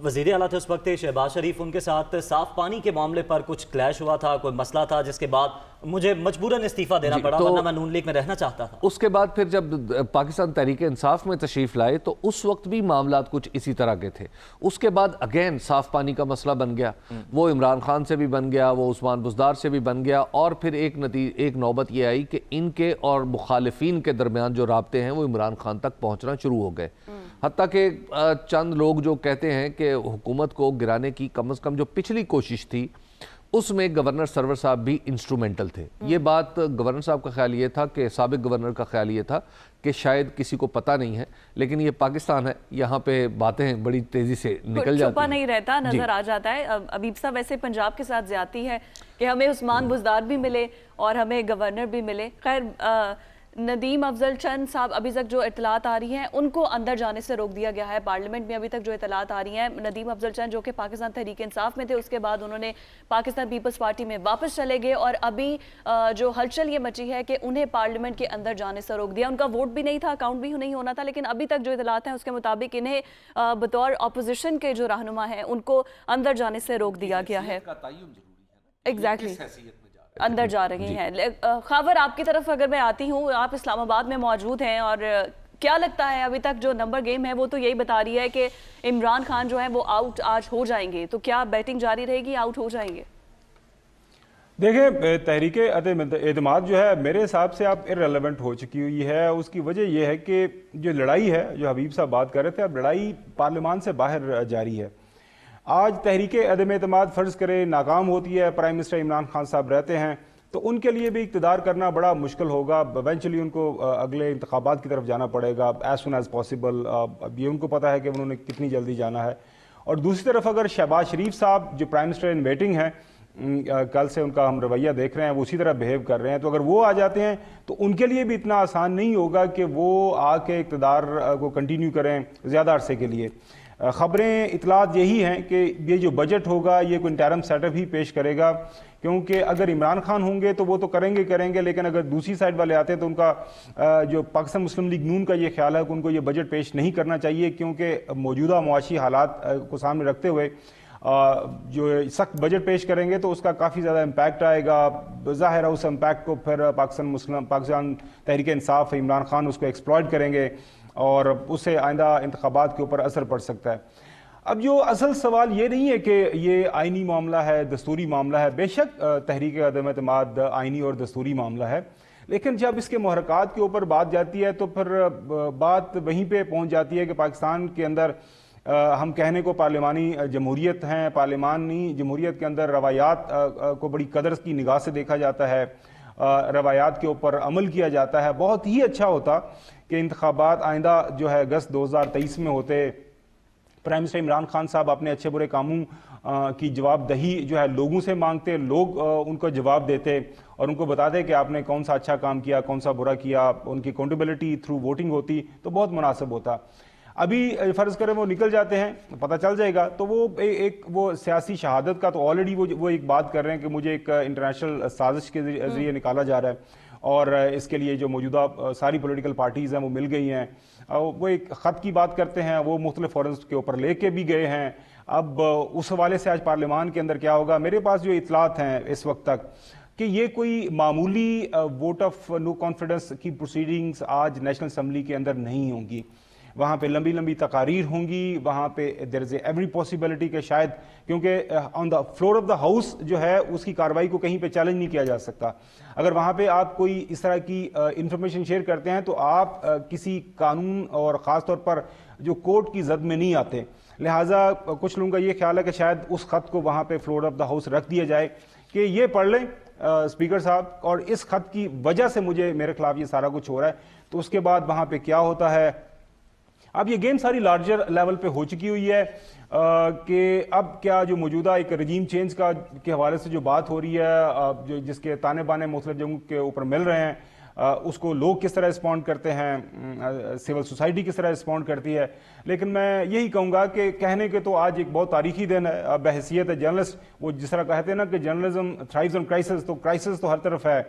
وزیر اعلیٰ تھے اس وقت شہباز شریف، ان کے ساتھ صاف پانی کے معاملے پر کچھ کلیش ہوا تھا، کوئی مسئلہ تھا، جس کے بعد مجھے مجبوراً استعفیٰ دینا پڑا، ورنہ میں نون لیگ میں رہنا چاہتا تھا۔ اس کے بعد پھر جب پاکستان تحریک انصاف میں تشریف لائے تو اس وقت بھی معاملات کچھ اسی طرح کے تھے۔ اس کے بعد اگین صاف پانی کا مسئلہ بن گیا، وہ عمران خان سے بھی بن گیا، وہ عثمان بزدار سے بھی بن گیا، اور پھر ایک نوبت یہ آئی کہ ان کے اور مخالفین کے درمیان جو رابطے ہیں وہ عمران خان تک پہنچنا شروع ہو گئے، حتیٰ کہ چند لوگ جو کہتے ہیں کہ حکومت کو گرانے کی کم از کم جو پچھلی کوشش تھی اس میں گورنر سرور صاحب بھی انسٹرومنٹل تھے۔ یہ بات گورنر صاحب کا خیال یہ تھا کہ سابق گورنر کا خیال یہ تھا کہ شاید کسی کو پتہ نہیں ہے، لیکن یہ پاکستان ہے، یہاں پہ باتیں بڑی تیزی سے نکل جاتی ہیں، چھپا نہیں رہتا، نظر آ جاتا ہے۔ ابیب صاحب ویسے پنجاب کے ساتھ زیادتی ہے کہ ہمیں عثمان بزدار بھی ملے اور ہمیں گورنر بھی ملے۔ خیر ندیم افضل چند صاحب ابھی تک جو اطلاعات آ رہی ہیں ان کو اندر جانے سے روک دیا گیا ہے۔ پارلیمنٹ میں ابھی تک جو اطلاعات آ رہی ہیں، ندیم افضل چند جو کہ پاکستان تحریک انصاف میں تھے، اس کے بعد انہوں نے پاکستان پیپلز پارٹی میں واپس چلے گئے، اور ابھی جو ہلچل یہ مچی ہے کہ انہیں پارلیمنٹ کے اندر جانے سے روک دیا۔ ان کا ووٹ بھی نہیں تھا، اکاؤنٹ بھی نہیں ہونا تھا، لیکن ابھی تک جو اطلاعات ہیں اس کے مطابق انہیں بطور اپوزیشن کے جو رہنما ہیں ان کو اندر جانے سے روک دیا گیا ہے۔ ایگزیکٹلی اندر جا رہی ہیں۔ خاور آپ کی طرف اگر میں آتی ہوں، آپ اسلام آباد میں موجود ہیں، اور کیا لگتا ہے ابھی تک جو نمبر گیم ہے وہ تو یہی بتا رہی ہے کہ عمران خان جو ہیں وہ آؤٹ آج ہو جائیں گے، تو کیا بیٹنگ جاری رہے گی، آؤٹ ہو جائیں گے؟ دیکھیں، تحریک عدم اعتماد جو ہے میرے حساب سے اب ارریلیونٹ ہو چکی ہوئی ہے۔ اس کی وجہ یہ ہے کہ جو لڑائی ہے، جو حبیب صاحب بات کر رہے تھے، اب لڑائی پارلیمان سے باہر جاری ہے۔ آج تحریک عدم اعتماد فرض کرے ناکام ہوتی ہے، پرائم منسٹر عمران خان صاحب رہتے ہیں، تو ان کے لیے بھی اقتدار کرنا بڑا مشکل ہوگا۔ ایونچولی ان کو اگلے انتخابات کی طرف جانا پڑے گا ایز سون ایز پاسبل۔ اب یہ ان کو پتہ ہے کہ انہوں نے کتنی جلدی جانا ہے۔ اور دوسری طرف اگر شہباز شریف صاحب جو پرائم منسٹر ان ویٹنگ ہیں، کل سے ان کا ہم رویہ دیکھ رہے ہیں، وہ اسی طرح بہیو کر رہے ہیں، تو اگر وہ آ جاتے ہیں تو ان کے لیے بھی اتنا آسان نہیں ہوگا کہ وہ آ کے اقتدار کو کنٹینیو کریں زیادہ عرصے کے لیے۔ خبریں اطلاعات یہی ہیں کہ یہ جو بجٹ ہوگا یہ کوئی انٹرم سیٹ اپ ہی پیش کرے گا، کیونکہ اگر عمران خان ہوں گے تو وہ تو کریں گے، لیکن اگر دوسری سائڈ والے آتے ہیں تو ان کا جو پاکستان مسلم لیگ نون کا یہ خیال ہے کہ ان کو یہ بجٹ پیش نہیں کرنا چاہیے، کیونکہ موجودہ معاشی حالات کو سامنے رکھتے ہوئے جو سخت بجٹ پیش کریں گے تو اس کا کافی زیادہ امپیکٹ آئے گا۔ ظاہر ہے اس امپیکٹ کو پھر پاکستان تحریک انصاف عمران خان اس کو ایکسپلائٹ کریں گے، اور اس سے آئندہ انتخابات کے اوپر اثر پڑ سکتا ہے۔ اب جو اصل سوال یہ نہیں ہے کہ یہ آئینی معاملہ ہے، دستوری معاملہ ہے۔ بے شک تحریک عدم اعتماد آئینی اور دستوری معاملہ ہے، لیکن جب اس کے محرکات کے اوپر بات جاتی ہے تو پھر بات وہیں پہ پہنچ جاتی ہے کہ پاکستان کے اندر ہم کہنے کو پارلیمانی جمہوریت ہیں، پارلیمانی جمہوریت کے اندر روایات کو بڑی قدر کی نگاہ سے دیکھا جاتا ہے، روایات کے اوپر عمل کیا جاتا ہے۔ بہت ہی اچھا ہوتا کہ انتخابات آئندہ جو ہے اگست 2023 میں ہوتے، پرائم منسٹر عمران خان صاحب اپنے اچھے برے کاموں کی جواب دہی جو ہے لوگوں سے مانگتے، لوگ ان کو جواب دیتے اور ان کو بتاتے کہ آپ نے کون سا اچھا کام کیا، کون سا برا کیا، ان کی اکاؤنٹیبلٹی تھرو ووٹنگ ہوتی تو بہت مناسب ہوتا۔ ابھی فرض کریں وہ نکل جاتے ہیں، پتہ چل جائے گا، تو وہ سیاسی شہادت کا تو آلریڈی وہ ایک بات کر رہے ہیں کہ مجھے ایک انٹرنیشنل سازش کے ذریعے نکالا جا رہا ہے، اور اس کے لیے جو موجودہ ساری پولیٹیکل پارٹیز ہیں وہ مل گئی ہیں۔ وہ ایک خط کی بات کرتے ہیں، وہ مختلف فورمز کے اوپر لے کے بھی گئے ہیں۔ اب اس حوالے سے آج پارلیمان کے اندر کیا ہوگا؟ میرے پاس جو اطلاعات ہیں اس وقت تک کہ یہ کوئی معمولی ووٹ آف نو کانفیڈنس کی پروسیڈنگز آج نیشنل اسمبلی کے اندر نہیں ہوں گی۔ वहाँ पे लंबी लंबी तकारीर होंगी, वहाँ पे देयर इज़ एवरी पॉसिबिलिटी कि शायद, क्योंकि on the floor of the house जो है उसकी कार्रवाई को कहीं पे चैलेंज नहीं किया जा सकता। अगर वहाँ पे आप कोई इस तरह की इंफॉर्मेशन शेयर करते हैं तो आप किसी कानून और ख़ास तौर पर जो कोर्ट की जद में नहीं आते। लिहाजा कुछ लोगों का ये ख्याल है कि शायद उस खत को वहाँ पे फ्लोर ऑफ द हाउस रख दिया जाए कि ये पढ़ लें स्पीकर साहब, और इस खत की वजह से मेरे खिलाफ ये सारा कुछ हो रहा है। तो उसके बाद वहाँ पे क्या होता है, अब ये गेम सारी लार्जर लेवल पे हो चुकी हुई है कि अब क्या जो मौजूदा एक रजीम चेंज के हवाले से जो बात हो रही है, जो जिसके ताने बाने मुख्तलिफ जगहों के ऊपर मिल रहे हैं, उसको लोग किस तरह रिस्पॉन्ड करते हैं, सिविल सोसाइटी किस तरह रिस्पॉन्ड करती है। लेकिन मैं यही कहूँगा कि कहने के तो आज एक बहुत तारीखी दिन है। बहैसियत जर्नलिस्ट, वो जिस तरह कहते हैं ना कि जर्नलिज्म थ्राइव्स ऑन क्राइसिस, तो क्राइसिस तो हर तरफ है।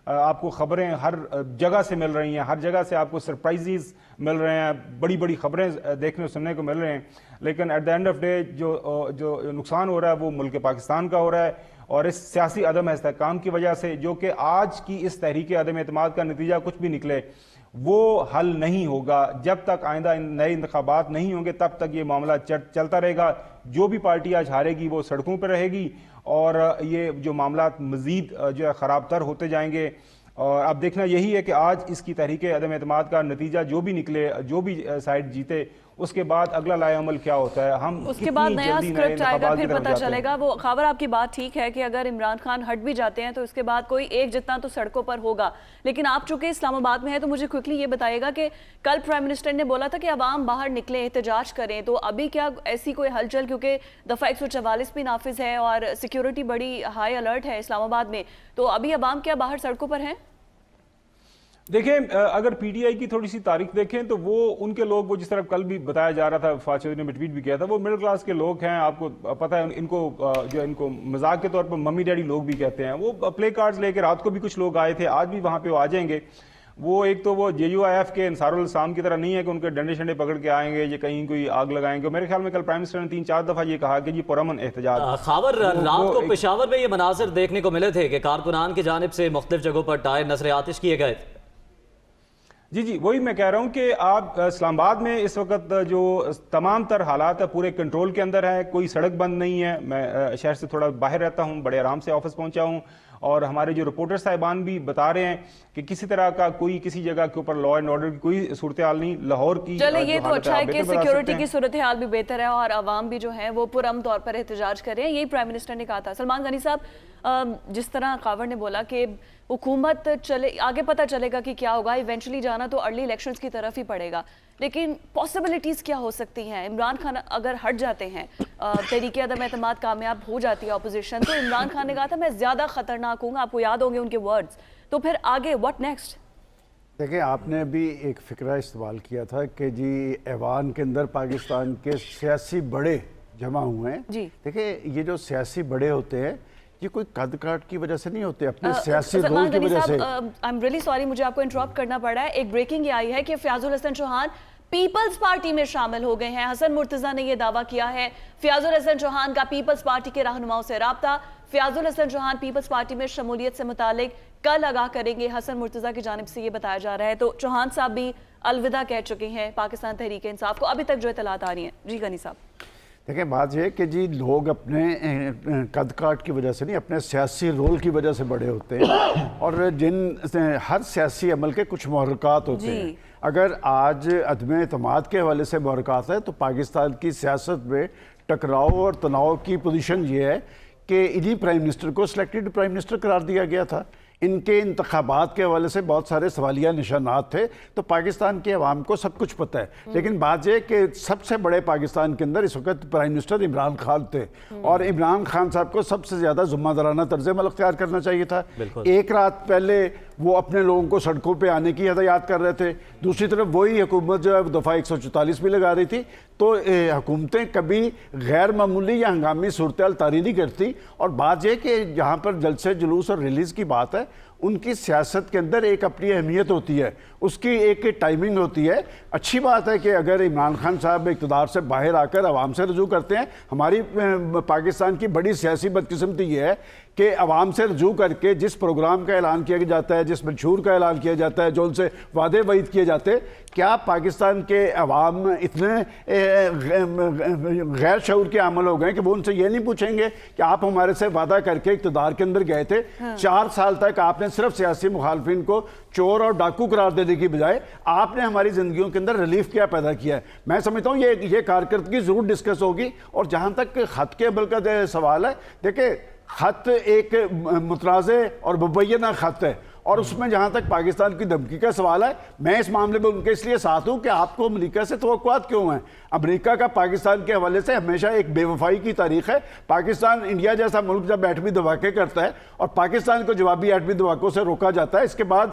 आपको खबरें हर जगह से मिल रही हैं, हर जगह से आपको सरप्राइजेस मिल रहे हैं, बड़ी बड़ी खबरें देखने सुनने को मिल रहे हैं। लेकिन at the end of day जो नुकसान हो रहा है वो मुल्क पाकिस्तान का हो रहा है, और इस सियासी अदम इस्तेहकाम की वजह से, जो कि आज की इस तहरीक अदम एतमाद का नतीजा कुछ भी निकले वो हल नहीं होगा। जब तक आइंदा नए इंतखाबात नहीं होंगे तब तक ये मामला चलता रहेगा। जो भी पार्टी आज हारेगी वो सड़कों पर रहेगी, और ये जो मामला मज़ीद जो है ख़राब तर होते जाएंगे। और अब देखना यही है कि आज इसकी तहरीक अदम एतमाद का नतीजा जो भी निकले, जो भी साइड जीते, उसके बाद अगला लाएअमल क्या होता है, हम उसके बाद नया स्क्रिप्ट आएगा, फिर पता चलेगा। वो खबर आपकी बात ठीक है कि अगर इमरान खान हट भी जाते हैं तो इसके बाद कोई एक जितना तो सड़कों पर होगा। लेकिन आप चूंकि इस्लामाबाद में है तो मुझे क्विकली ये बताइएगा कि कल प्राइम मिनिस्टर ने बोला था कि अवाम बाहर निकले, एहतजाज करें, तो अभी क्या ऐसी कोई हलचल, क्योंकि दफ़ा 144 भी नाफिज है और सिक्योरिटी बड़ी हाई अलर्ट है इस्लामाबाद में, तो अभी अवाम क्या बाहर सड़कों पर हैं? देखें, अगर पीटीआई की थोड़ी सी तारीख देखें तो वो उनके लोग, वो जिस तरह कल भी बताया जा रहा था, फाज चौधरी ने ट्वीट भी किया था, वो मिडिल क्लास के लोग हैं। आपको पता है इनको मजाक के तौर पर मम्मी डैडी लोग भी कहते हैं। वो प्ले कार्ड्स लेकर रात को भी कुछ लोग आए थे, आज भी वहाँ पे वो आ जाएंगे। वो एक तो वो JUIF के अंसारुल इस्लाम की तरह नहीं है कि उनके डंडे शंडे पकड़ के आएंगे या कहीं कोई आग लगाएंगे। मेरे ख्याल में कल प्राइम मिनिस्टर ने 3-4 दफ़ा ये कहा कि जी पुरअमन एहतजाज। खबर रात को पेशावर में ये मनाजिर देखने को मिले थे कि कारकुनान की जानिब से मुख्तलिफ जगहों पर टायर नजर आतिश किए गए थे। जी, वही मैं कह रहा हूँ कि आप इस्लामाबाद में इस वक्त जो तमाम तर हालात है पूरे कंट्रोल के अंदर है, कोई सड़क बंद नहीं है। मैं शहर से थोड़ा बाहर रहता हूँ, बड़े आराम से ऑफिस पहुँचा हूँ, और हमारे जो रिपोर्टर साहिबान भी बता रहे हैं कि किसी तरह का कोई किसी जगह के ऊपर लॉ एंड ऑर्डर की कोई सूरत हाल नहीं। लाहौर की चले ये तो अच्छा है कि सिक्योरिटी की सूरत हाल भी बेहतर है और आवाम भी जो है वो पुरअमन तौर पर एहतजाज कर रहे हैं, यही प्राइम मिनिस्टर ने कहा था। सलमान गनी साहब, जिस तरह कावर ने बोला कि हुकूमत चले, आगे पता चलेगा कि क्या होगा, इवेंचुअली जाना तो अर्ली इलेक्शंस की तरफ ही पड़ेगा, लेकिन पॉसिबिलिटीज़ क्या हो सकती हैं? इमरान खान अगर हट जाते हैं, तहरीक अदम एतमाद कामयाब हो जाती है अपोजिशन, तो इमरान खान ने कहा था मैं ज़्यादा ख़तरनाक हूँ, आपको याद होंगे उनके वर्ड्स, तो फिर आगे व्हाट नेक्स्ट? देखिए, आपने भी एक फ़िक्रा इस्तेमाल किया था कि जी ऐवान के अंदर पाकिस्तान के सियासी बड़े जमा हुए हैं। देखिए, ये जो सियासी बड़े होते हैं ये कोई कद काट की वजह से नहीं होते, अपने सियासी रोल की वजह से। आई एम रियली सॉरी, मुझे आपको इंटरप्ट करना पड़ा है। एक ब्रेकिंग ये आई है कि फयाजुल हसन चौहान पीपल्स पार्टी में शामिल हो गए हैं। हसन मुर्तजा ने यह दावा किया है, फयाजुल हसन चौहान का पीपल्स पार्टी के रहनुमाओं से राब्ता। फयाजुल हसन चौहान पीपल्स पार्टी में शमूलियत से मुतालिक कल आगाह करेंगे, हसन मुर्तजा की जानिब से ये बताया जा रहा है। तो चौहान साहब भी अलविदा कह चुके हैं पाकिस्तान तहरीक इंसाफ को, अभी तक जो इतलात आ रही हैं। जी गनी साहब, देखिए, बात यह कि जी लोग अपने कद काट की वजह से नहीं, अपने सियासी रोल की वजह से बड़े होते हैं, और हर सियासी अमल के कुछ महरक़ात होते हैं। अगर आज अदम एतमाद के हवाले से महरक़ात है तो पाकिस्तान की सियासत में टकराव और तनाव की पोजीशन ये है कि इन्हीं प्राइम मिनिस्टर को सिलेक्टेड प्राइम मिनिस्टर करार दिया गया था। इनके इंतखाबात के हवाले से बहुत सारे सवालिया निशानात थे, तो पाकिस्तान के अवाम को सब कुछ पता है। लेकिन बात यह कि सबसे बड़े पाकिस्तान के अंदर इस वक्त प्राइम मिनिस्टर इमरान खान थे, और इमरान खान साहब को सबसे ज़्यादा ज़िम्मेदाराना तर्ज़ अमल अख्तियार करना चाहिए था। एक रात पहले वो अपने लोगों को सड़कों पे आने की हिदायत कर रहे थे, दूसरी तरफ वही हुकूमत जो है दफ़ा 144 भी लगा रही थी। तो हुकूमतें कभी गैर मामूली या हंगामी सूरत हाल तारी नहीं करती। और बात यह कि जहाँ पर जलसे जुलूस और रिलीज़ की बात है ان کی سیاست کے اندر ایک اپنی اہمیت ہوتی ہے, اس کی ایک ٹائمنگ ہوتی ہے. اچھی بات ہے کہ اگر عمران خان صاحب اقتدار سے باہر آ کر عوام سے رجوع کرتے ہیں. ہماری پاکستان کی بڑی سیاسی بدقسمتی یہ ہے کہ عوام سے رجوع کر کے جس پروگرام کا اعلان کیا جاتا ہے, جس منشور کا اعلان کیا جاتا ہے, جو ان سے وعدے وعید کیے جاتے ہیں, کیا پاکستان کے عوام اتنے غیر شعور کے عمل ہو گئے کہ وہ ان سے یہ نہیں پوچھیں گے کہ آپ ہمارے سے وعدہ کر کے اقتدار کے اندر گئے تھے, 4 سال تک آپ نے صرف سیاسی مخالفین کو چور اور ڈاکو قرار دینے کی بجائے آپ نے ہماری زندگیوں کے اندر ریلیف کیا پیدا کیا ہے. میں سمجھتا ہوں یہ کارکردگی ضرور ڈسکس ہوگی. اور جہاں تک خط کے عمل کا سوال ہے, دیکھیں خط ایک متنازع اور مبینہ خط ہے, اور اس میں جہاں تک پاکستان کی دھمکی کا سوال ہے, میں اس معاملے میں ان کے اس لیے ساتھ ہوں کہ آپ کو امریکہ سے توقعات کیوں ہیں. امریکہ کا پاکستان کے حوالے سے ہمیشہ ایک بے وفائی کی تاریخ ہے. پاکستان انڈیا جیسا ملک جب ایٹمی دھماکے کرتا ہے اور پاکستان کو جوابی ایٹمی دھماکوں سے روکا جاتا ہے, اس کے بعد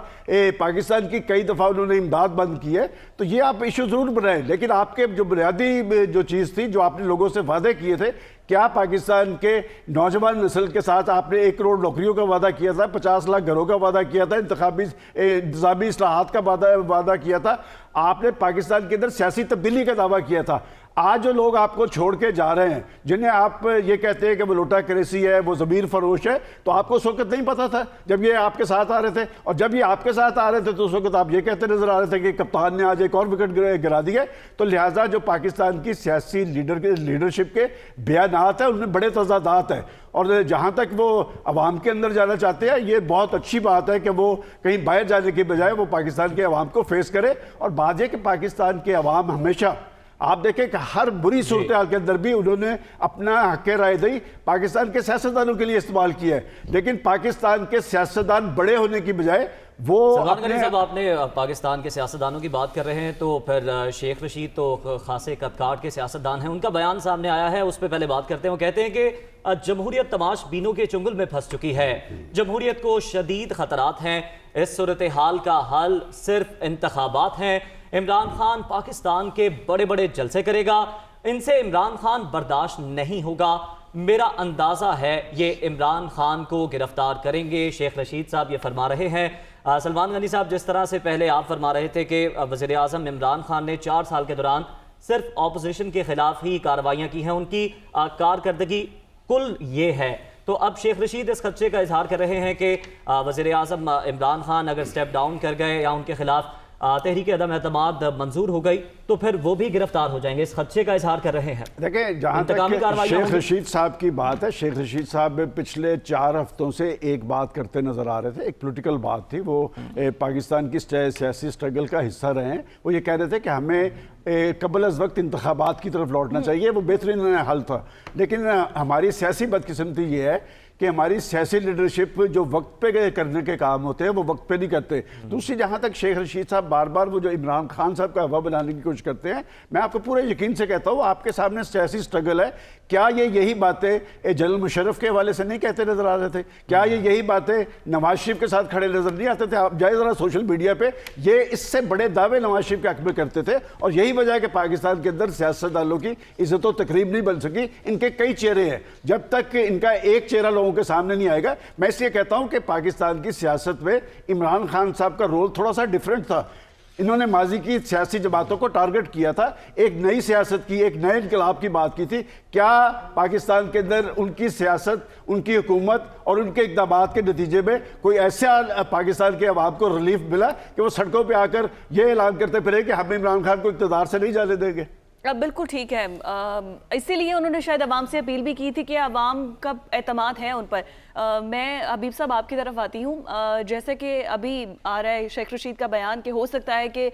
پاکستان کی کئی دفعہ انہوں نے امداد بند کی ہے. تو یہ آپ ایشو ضرور بنائیں, لیکن آپ کے جو بنیادی جو چیز تھی, جو آپ نے لوگوں سے وعدے کیے تھے, کیا پاکستان کے نوجوان نسل کے ساتھ آپ نے 1 کروڑ نوکریوں کا وعدہ کیا تھا, 50 لاکھ گھروں کا وعدہ کیا تھا, انتخابی اصلاحات کا وعدہ کیا تھا, آپ نے پاکستان کے اندر سیاسی تبدیلی کا دعویٰ کیا تھا. آج جو لوگ آپ کو چھوڑ کے جا رہے ہیں, جنہیں آپ یہ کہتے ہیں کہ وہ لوٹا کریسی ہے, وہ ضمیر فروش ہے, تو آپ کو اس وقت نہیں پتا تھا جب یہ آپ کے ساتھ آ رہے تھے. اور جب یہ آپ کے ساتھ آ رہے تھے تو اس وقت آپ یہ کہتے نظر آ رہے تھے کہ کپتان نے آج ایک اور وکٹ گرا دیا. تو لہٰذا جو پاکستان کی سیاسی لیڈرشپ کے بیانات ہیں ان میں بڑے تضادات ہیں, اور جہاں تک وہ عوام کے اندر جانا چاہتے ہیں, یہ بہت اچھی بات ہے کہ وہ کہیں باہر جانے کے بجائے وہ پاکستان کے عوام کو فیس کرے. اور بات یہ کہ پاکستان کے عوام ہمیشہ آپ دیکھیں کہ ہر بری صورتحال کے اندر بھی انہوں نے اپنا حق رائے دہی پاکستان کے سیاستدانوں کے لیے استعمال کیا ہے, لیکن پاکستان کے سیاستدان بڑے ہونے کی بجائے وہ سلمان غنی صاحب, آپ نے پاکستان کے سیاستدانوں کی بات کر رہے ہیں, تو پھر شیخ رشید تو خاصے قد کاٹ کے سیاستدان ہیں, ان کا بیان سامنے آیا ہے, اس پہ پہلے بات کرتے ہیں. وہ کہتے ہیں کہ جمہوریت تماش بینوں کے چنگل میں پھنس چکی ہے, جمہوریت کو شدید خطرات ہیں, اس صورتحال کا حل صرف انتخابات ہیں. عمران خان پاکستان کے بڑے بڑے جلسے کرے گا, ان سے عمران خان برداشت نہیں ہوگا, میرا اندازہ ہے یہ عمران خان کو گرفتار کریں گے. شیخ رشید صاحب یہ فرما رہے ہیں. سلمان غنی صاحب, جس طرح سے پہلے آپ فرما رہے تھے کہ وزیر اعظم عمران خان نے 4 سال کے دوران صرف اپوزیشن کے خلاف ہی کارروائیاں کی ہیں, ان کی کارکردگی کل یہ ہے, تو اب شیخ رشید اس خدشے کا اظہار کر رہے ہیں کہ وزیر اعظم عمران خان اگر سٹیپ ڈاؤن کر گئے یا ان کے خلاف تحریک عدم اعتماد منظور ہو گئی تو پھر وہ بھی گرفتار ہو جائیں گے, اس خدشے کا اظہار کر رہے ہیں. دیکھیں جہاں تک شیخ رشید صاحب کی بات ہے, شیخ رشید صاحب پچھلے 4 ہفتوں سے ایک بات کرتے نظر آ رہے تھے, ایک پولیٹیکل بات تھی, وہ پاکستان کی سیاسی سٹرگل کا حصہ رہے ہیں. وہ یہ کہہ رہے تھے کہ ہمیں قبل از وقت انتخابات کی طرف لوٹنا چاہیے, وہ بہترین حل تھا. لیکن ہماری سیاسی بدقسمتی یہ ہے کہ ہماری سیاسی لیڈرشپ جو وقت پہ کرنے کے کام ہوتے ہیں وہ وقت پہ نہیں کرتے. دوسری جہاں تک شیخ رشید صاحب بار بار وہ جو عمران خان صاحب کا ہوا بنانے کی کوشش کرتے ہیں, میں آپ کو پورے یقین سے کہتا ہوں آپ کے سامنے سیاسی سٹرگل ہے. کیا یہ یہی باتیں جنرل مشرف کے حوالے سے نہیں کہتے نظر آ رہے تھے؟ کیا یہ یہی باتیں نواز شریف کے ساتھ کھڑے نظر نہیں آتے تھے؟ آپ جائے ذرا سوشل میڈیا پہ, یہ اس سے بڑے دعوے نواز شریف کے حق میں کرتے تھے, اور یہی وجہ ہے کہ پاکستان کے اندر سیاستدانوں کی عزت و تکریم نہیں بن سکی. ان کے کئی چہرے ہیں, جب تک ان کا ایک چہرہ لوگوں کے سامنے نہیں آئے گا. میں اس لیے کہتا ہوں کہ پاکستان کی سیاست میں عمران خان صاحب کا رول تھوڑا سا ڈیفرنٹ تھا. انہوں نے ماضی کی سیاسی جماعتوں کو ٹارگٹ کیا تھا, ایک نئی سیاست کی, ایک نئے انقلاب کی بات کی تھی. کیا پاکستان کے اندر ان کی سیاست, ان کی حکومت اور ان کے اقدامات کے نتیجے میں کوئی ایسا پاکستان کے عوام کو ریلیف ملا کہ وہ سڑکوں پہ آ کر یہ اعلان کرتے پھرے کہ ہم عمران خان کو اقتدار سے نہیں جانے دیں گے؟ بالکل ٹھیک ہے, اسی لیے انہوں نے شاید عوام سے اپیل بھی کی تھی کہ عوام کا اعتماد ہے ان پر. میں حبیب صاحب آپ کی طرف آتی ہوں. جیسے کہ ابھی آ رہا ہے شیخ رشید کا بیان کہ ہو سکتا ہے کہ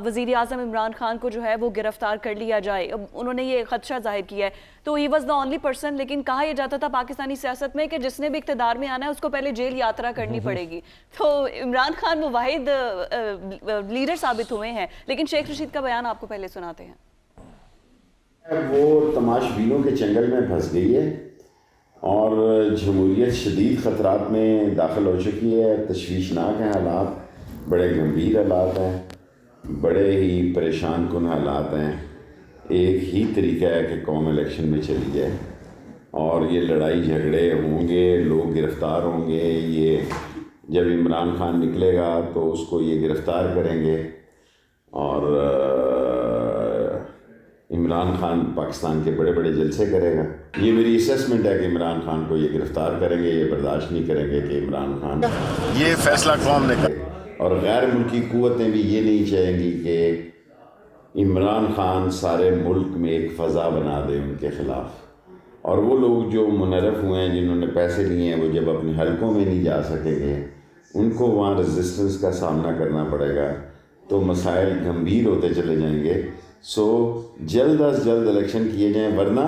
وزیر اعظم عمران خان کو جو ہے وہ گرفتار کر لیا جائے, انہوں نے یہ خدشہ ظاہر کیا ہے. تو he was the only person, لیکن کہا یہ جاتا تھا پاکستانی سیاست میں کہ جس نے بھی اقتدار میں آنا ہے اس کو پہلے جیل یاترا کرنی پڑے گی. تو عمران خان وہ واحد لیڈر ثابت ہوئے ہیں, لیکن شیخ رشید کا بیان آپ کو پہلے سناتے ہیں. وہ تماش بینوں کے چنگل میں پھنس گئی ہے اور جمہوریت شدید خطرات میں داخل ہو چکی ہے. تشویشناک ہیں حالات, بڑے گمبھیر حالات ہیں, بڑے ہی پریشان کن حالات ہیں. ایک ہی طریقہ ہے کہ قوم الیکشن میں چلی جائے اور یہ لڑائی جھگڑے ہوں گے, لوگ گرفتار ہوں گے, یہ جب عمران خان نکلے گا تو اس کو یہ گرفتار کریں گے، اور عمران خان پاکستان کے بڑے بڑے جلسے کرے گا۔ یہ میری اسیسمنٹ ہے کہ عمران خان کو یہ گرفتار کریں گے، یہ برداشت نہیں کریں گے کہ عمران خان یہ فیصلہ قوم نے کر، اور غیر ملکی قوتیں بھی یہ نہیں چاہیں گی کہ عمران خان سارے ملک میں ایک فضا بنا دے ان کے خلاف، اور وہ لوگ جو منحرف ہوئے ہیں، جنہوں نے پیسے لیے ہیں، وہ جب اپنے حلقوں میں نہیں جا سکیں گے، ان کو وہاں ریزسٹنس کا سامنا کرنا پڑے گا، تو مسائل گمبھیر ہوتے چلے جائیں گے۔ سو جلد از جلد الیکشن کیے جائیں، ورنہ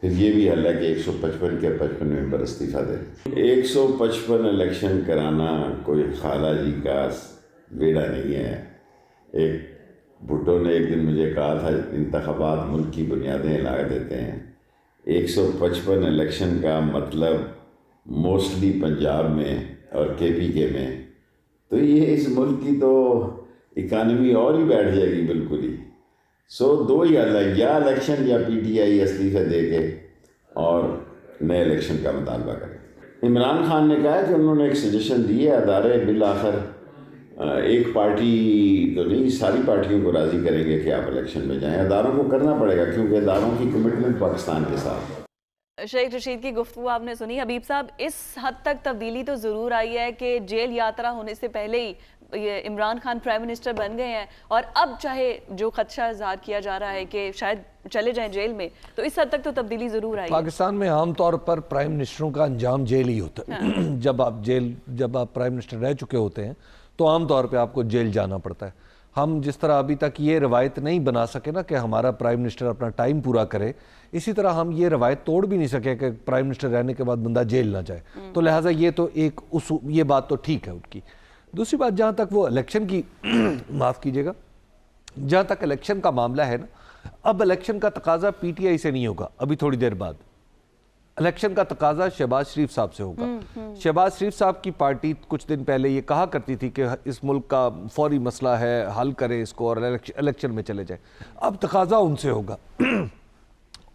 پھر یہ بھی حل ہے کہ 155 کے 55 ممبر استعفیٰ دیں۔ 155 الیکشن کرانا کوئی خالہ جی کا بیڑا نہیں ہے۔ ایک بھٹو نے ایک دن مجھے کہا تھا انتخابات ملک کی بنیادیں ہلا دیتے ہیں۔ 155 الیکشن کا مطلب موسٹلی پنجاب میں اور کے میں، تو یہ اس ملک کی تو اکانومی اور ہی بیٹھ جائے گی بالکل ہی۔ سو دو ہی حل ہے، یا الیکشن یا پی ٹی آئی استعفے دے کے اور نئے الیکشن کا مطالبہ کرے۔ عمران خان نے کہا کہ انہوں نے ایک سجیشن دی ہے، ادارے بالآخر ایک پارٹی تو نہیں، ساری پارٹیوں کو راضی کریں گے کہ آپ الیکشن میں جائیں۔ اداروں کو کرنا پڑے گا کیونکہ اداروں کی کمٹمنٹ پاکستان کے ساتھ۔ شیخ رشید کی گفتگو آپ نے سنی۔ حبیب صاحب، اس حد تک تبدیلی تو ضرور آئی ہے کہ جیل یاترا ہونے سے پہلے ہی یہ عمران خان پرائم منسٹر بن گئے ہیں، اور اب چاہے جو خدشہ اظہار کیا جا رہا ہے کہ شاید چلے جائیں جیل میں، تو اس حد تک تو تبدیلی ضرور آئی ہے۔ پاکستان میں عام طور پر پرائم منسٹروں کا انجام جیل ہی ہوتا ہے۔ جب آپ پرائم منسٹر رہ چکے ہوتے ہیں تو عام طور پہ آپ کو جیل جانا پڑتا ہے۔ ہم جس طرح ابھی تک یہ روایت نہیں بنا سکے نا کہ ہمارا پرائم منسٹر اپنا ٹائم پورا کرے، اسی طرح ہم یہ روایت توڑ بھی نہیں سکے کہ پرائم منسٹر رہنے کے بعد بندہ جیل نہ جائے، تو لہٰذا یہ تو ایک یہ بات تو ٹھیک ہے ان کی۔ دوسری بات، جہاں تک وہ الیکشن کی معاف کیجیے گا، جہاں تک الیکشن کا معاملہ ہے نا، اب الیکشن کا تقاضا پی ٹی آئی سے نہیں ہوگا، ابھی تھوڑی دیر بعد الیکشن کا تقاضا شہباز شریف صاحب سے ہوگا۔ شہباز شریف صاحب کی پارٹی کچھ دن پہلے یہ کہا کرتی تھی کہ اس ملک کا فوری مسئلہ ہے، حل کریں اس کو اور الیکشن میں چلے جائیں۔ اب تقاضا ان سے ہوگا۔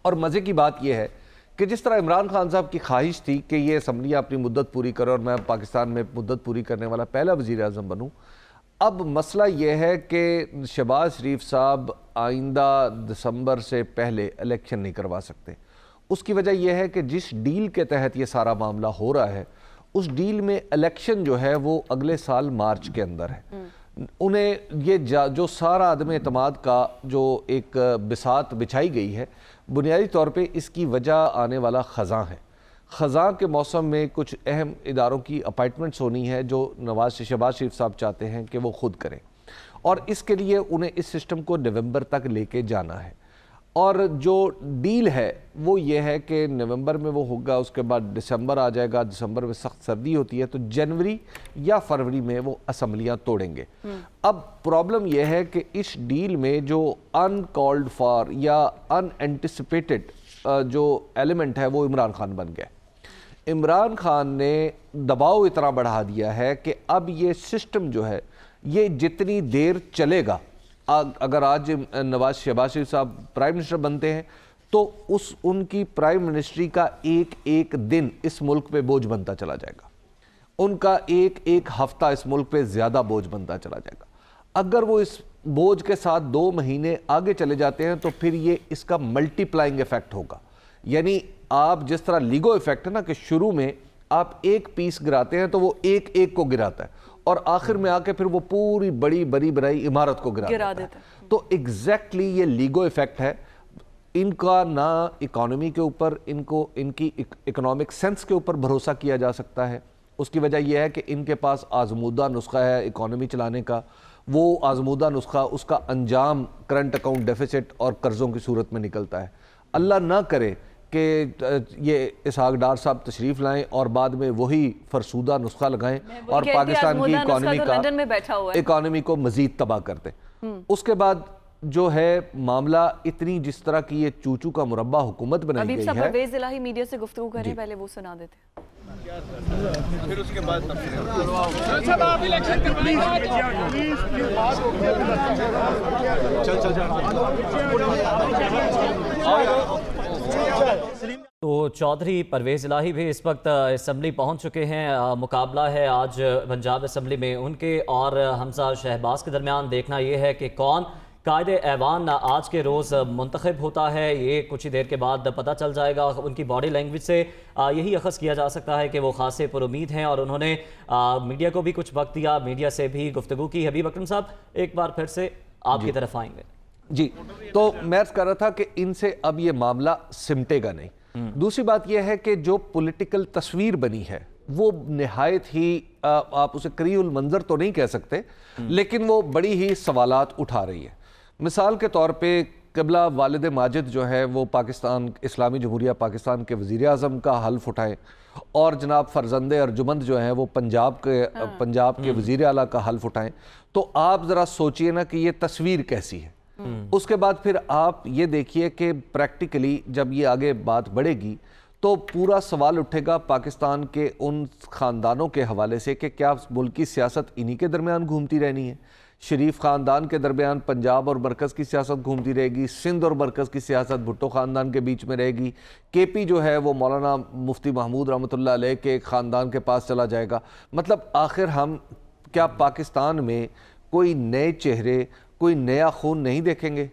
اور مزے کی بات یہ ہے کہ جس طرح عمران خان صاحب کی خواہش تھی کہ یہ اسمبلیاں اپنی مدت پوری کرے اور میں پاکستان میں مدت پوری کرنے والا پہلا وزیر اعظم بنوں، اب مسئلہ یہ ہے کہ شہباز شریف صاحب آئندہ دسمبر سے پہلے الیکشن نہیں کروا سکتے۔ اس کی وجہ یہ ہے کہ جس ڈیل کے تحت یہ سارا معاملہ ہو رہا ہے، اس ڈیل میں الیکشن جو ہے وہ اگلے سال مارچ کے اندر ہے۔ انہیں یہ جو سارا عدم اعتماد کا جو ایک بساط بچھائی گئی ہے، بنیادی طور پہ اس کی وجہ آنے والا خزاں ہے۔ خزاں کے موسم میں کچھ اہم اداروں کی اپائنٹمنٹس ہونی ہے جو شہباز شریف صاحب چاہتے ہیں کہ وہ خود کریں، اور اس کے لیے انہیں اس سسٹم کو نومبر تک لے کے جانا ہے۔ اور جو ڈیل ہے وہ یہ ہے کہ نومبر میں وہ ہوگا، اس کے بعد دسمبر آ جائے گا، دسمبر میں سخت سردی ہوتی ہے، تو جنوری یا فروری میں وہ اسمبلیاں توڑیں گے۔ اب پرابلم یہ ہے کہ اس ڈیل میں جو ان کالڈ فار یا ان اینٹیسپیٹڈ جو ایلیمنٹ ہے وہ عمران خان بن گیا۔ عمران خان نے دباؤ اتنا بڑھا دیا ہے کہ اب یہ سسٹم جو ہے یہ جتنی دیر چلے گا، اگر آج شہباز شریف صاحب پرائم منسٹر بنتے ہیں تو ان کی پرائم منسٹری کا ایک ایک دن اس ملک پہ بوجھ بنتا چلا جائے گا، ان کا ایک ایک ہفتہ اس ملک پہ زیادہ بوجھ بنتا چلا جائے گا۔ اگر وہ اس بوجھ کے ساتھ 2 مہینے آگے چلے جاتے ہیں تو پھر یہ اس کا ملٹی پلائنگ ایفیکٹ ہوگا۔ یعنی آپ جس طرح لیگو ایفیکٹ ہے نا کہ شروع میں آپ ایک پیس گراتے ہیں تو وہ ایک ایک کو گراتا ہے، اور آخر میں آ کے پھر وہ پوری بڑی بنائی عمارت کو گرا دیتا ہے۔ تو ایگزیکٹلی یہ لیگو ایفیکٹ ہے۔ ان کا نہ اکانومی کے اوپر ان کی اکنامک سینس کے اوپر بھروسہ کیا جا سکتا ہے۔ اس کی وجہ یہ ہے کہ ان کے پاس آزمودہ نسخہ ہے اکانومی چلانے کا، وہ آزمودہ نسخہ اس کا انجام کرنٹ اکاؤنٹ ڈیفیسٹ اور قرضوں کی صورت میں نکلتا ہے۔ اللہ نہ کرے کہ یہ اسحاق ڈار صاحب تشریف لائیں اور بعد میں وہی فرسودہ نسخہ لگائیں اور پاکستان کی اکانومی کو مزید تباہ کر دیں۔ اس کے بعد جو ہے معاملہ اتنی جس طرح کی یہ چوچو کا مربع حکومت بنائی گئی ہے۔ حبیب صاحب پرویز الہی میڈیا سے گفتگو کریں، پہلے وہ سنا دیتے پھر اس کے بعد تو चौधरी परवेज़ इलाही भी इस वक्त असम्बली पहुंच चुके हैं। मुकाबला है आज पंजाब असम्बली में उनके और हमजा शहबाज के दरमियान। देखना यह है कि कौन कायदे ऐवान आज के रोज़ मुंतखब होता है, ये कुछ ही देर के बाद पता चल जाएगा। उनकी बॉडी लैंग्वेज से यही अखज़ किया जा सकता है कि वो खासे पुरुमीद हैं और उन्होंने मीडिया को भी कुछ वक्त दिया, मीडिया से भी गुफ्तगू की। हबीब अकरम साहब, एक बार फिर से आपकी तरफ आएंगे। जी, तो मैं अर्ज़ कर रहा था कि इनसे अब ये मामला सिमटेगा नहीं। दूसरी बात यह है कि जो पॉलिटिकल तस्वीर बनी है वो निहायत ही आप उसे करीउल मंजर तो नहीं कह सकते, लेकिन वो बड़ी ही सवालात उठा रही है। मिसाल के तौर पे क़िबला वालिद माजिद जो है वो पाकिस्तान इस्लामी जमहूरिया पाकिस्तान के वज़ीर आज़म का हल्फ उठाएं, और जनाब फरजंदे अर्जुमंद जो हैं वो पंजाब के वज़ीर आला का हल्फ उठाएं। तो आप ज़रा सोचिए ना कि ये तस्वीर कैसी है। उसके बाद फिर आप ये देखिए कि प्रैक्टिकली जब ये आगे बात बढ़ेगी तो पूरा सवाल उठेगा पाकिस्तान के उन ख़ानदानों के हवाले से कि क्या मुल्क की सियासत इन्हीं के दरमियान घूमती रहनी है। शरीफ ख़ानदान के दरमियान पंजाब और मरकज़ की सियासत घूमती रहेगी, सिंध और मरकज़ की सियासत भुट्टो ख़ानदान के बीच में रहेगी, केपी जो है वो मौलाना मुफ्ती महमूद रहमतुल्लाह अलैह के ख़ानदान के पास चला जाएगा। मतलब आखिर हम क्या पाकिस्तान में कोई नए चेहरे, कोई नया खून नहीं देखेंगे?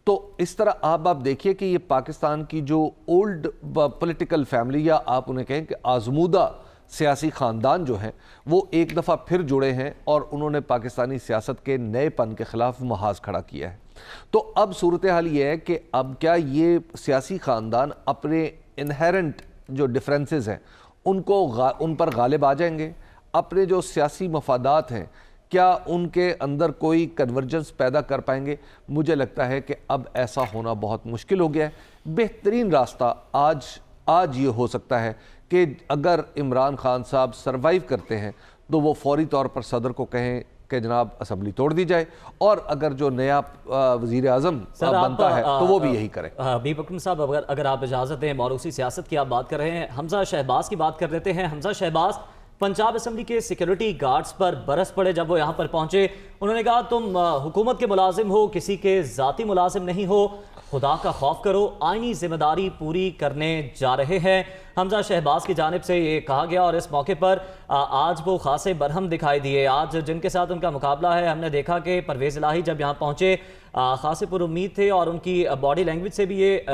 तो इस तरह आप देखिए कि ये पाकिस्तान की जो ओल्ड पॉलिटिकल फैमिली, या आप उन्हें कहें कि आजमूदा सियासी ख़ानदान जो हैं, वो एक दफ़ा फिर जुड़े हैं और उन्होंने पाकिस्तानी सियासत के नएपन के ख़िलाफ़ महाज खड़ा किया है। तो अब सूरत हाल ये है कि अब क्या ये सियासी ख़ानदान अपने इनहेरेंट जो डिफरेंसेस हैं उन पर गालिब आ जाएंगे? अपने जो सियासी मफादात हैं क्या उनके अंदर कोई कन्वर्जेंस पैदा कर पाएंगे? मुझे लगता है कि अब ऐसा होना बहुत मुश्किल हो गया है। बेहतरीन रास्ता आज ये हो सकता है कि अगर इमरान खान साहब सरवाइव करते हैं तो वो फौरी तौर पर सदर को कहें कि जनाब असम्बली तोड़ दी जाए, और अगर जो नया वज़ीर आज़म बनता है तो वो भी यही करे। हबीब अकरम साहब, अगर आप इजाज़त दें, मौरूसी सियासत की आप बात कर रहे हैं, हमजा शहबाज की बात कर लेते हैं। हमजा शहबाज पंजाब असम्बली के सिक्योरिटी गार्ड्स पर बरस पड़े जब वो यहाँ पर पहुँचे। उन्होंने कहा तुम हुकूमत के मुलाजिम हो, किसी के ज़ाती मुलाजिम नहीं हो, खुदा का खौफ करो, आइनी जिम्मेदारी पूरी करने जा रहे हैं। हमजा शहबाज की जानिब से ये कहा गया और इस मौके पर आज वो खासे बरहम दिखाई दिए। आज जिनके साथ उनका मुकाबला है, हमने देखा कि परवेज़ इलाही जब यहाँ पहुँचे खासे पुरुमीद थे और उनकी बॉडी लैंग्वेज से भी ये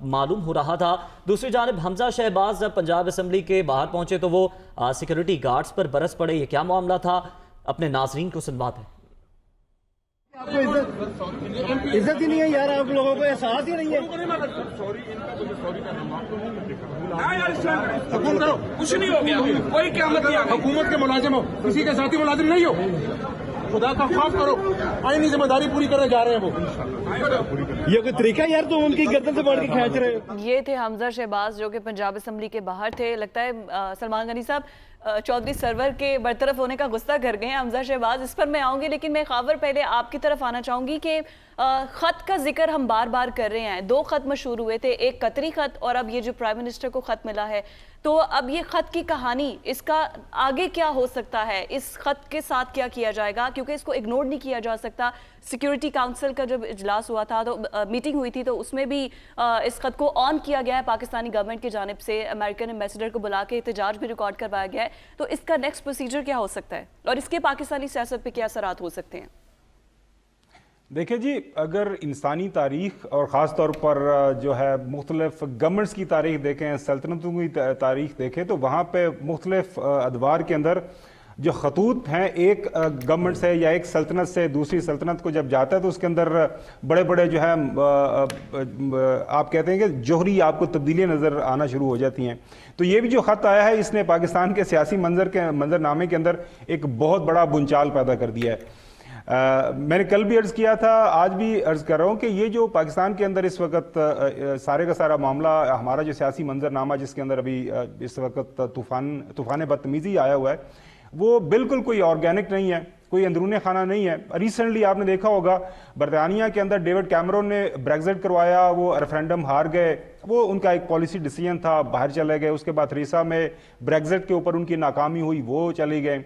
मालूम हो रहा था। दूसरी जानिब हमजा शहबाज जब पंजाब असम्बली के बाहर पहुँचे तो वो सिक्योरिटी गार्ड्स पर बरस पड़े। ये क्या मामला था, अपने नाजरीन को सुनवाते हैं। आपको इज्जत ही नहीं है यार, आप लोगों को एहसास ही नहीं है। कुछ नहीं हो गया, कोई क़यामत नहीं आ गई। हुकूमत के मुलाजिम हो, किसी के साथी मुलाजिम नहीं हो, खुदा का खौफ करो, आईनी जिम्मेदारी पूरी करने जा रहे हैं वो। ये कोई तरीका यार, तुम उनकी गर्दन से बढ़ के खींच रहे हो। ये थे हमजा शहबाज जो कि पंजाब असम्बली के बाहर थे। लगता है सलमान गनी साहब चौधरी सरवर के बरतरफ होने का गुस्सा कर गए हैं हमजा शहबाज। इस पर मैं आऊँगी, लेकिन मैं खावर पहले आपकी तरफ आना चाहूँगी कि ख़त का जिक्र हम बार बार कर रहे हैं। 2 ख़त मशहूर हुए थे, एक कतरी ख़त और अब ये जो प्राइम मिनिस्टर को ख़त मिला है। तो अब ये ख़त की कहानी, इसका आगे क्या हो सकता है, इस ख़त के साथ क्या किया जाएगा, क्योंकि इसको इग्नोर नहीं किया जा सकता। सिक्योरिटी काउंसिल का जब इजलास हुआ था तो मीटिंग हुई थी, तो उसमें भी इस ख़त को ऑन किया गया है पाकिस्तानी गवर्नमेंट की जानिब से। अमेरिकन एम्बेसडर को बुला के एहतजाज भी रिकॉर्ड करवाया गया है। तो इसका नेक्स्ट प्रोसीजर क्या हो सकता है और इसके पाकिस्तानी सियासत पर क्या असरात हो सकते हैं? देखिए जी, अगर इंसानी तारीख़ और ख़ास तौर पर जो है मुख्तलिफ गवर्नमेंट्स की तारीख़ देखें, सल्तनतों की तारीख़ देखें, तो वहाँ पे मुख्तलिफ अदवार के अंदर जो खतूत हैं, एक गवर्नमेंट से या एक सल्तनत से दूसरी सल्तनत को जब जाता है तो उसके अंदर बड़े बड़े जो है आप कहते हैं कि जोहरी आपको तब्दीलियाँ नज़र आना शुरू हो जाती हैं। तो ये भी जो ख़त आया है, इसने पाकिस्तान के सियासी मंजरनामे के अंदर एक बहुत बड़ा बुनचाल पैदा कर दिया है। मैंने कल भी अर्ज़ किया था, आज भी अर्ज़ कर रहा हूँ कि ये जो पाकिस्तान के अंदर इस वक्त सारे का सारा मामला, हमारा जो सियासी मंजरनामा जिसके अंदर अभी इस वक्त तूफ़ान बदतमीज़ी आया हुआ है, वो बिल्कुल कोई ऑर्गेनिक नहीं है, कोई अंदरूनी खाना नहीं है। रिसेंटली आपने देखा होगा बरतानिया के अंदर डेविड कैमरन ने ब्रेक्जिट करवाया, वो रेफरेंडम हार गए, वो उनका एक पॉलिसी डिसीजन था, बाहर चले गए। उसके बाद थेरेसा में ब्रेक्जिट के ऊपर उनकी नाकामी हुई, वो चले गए।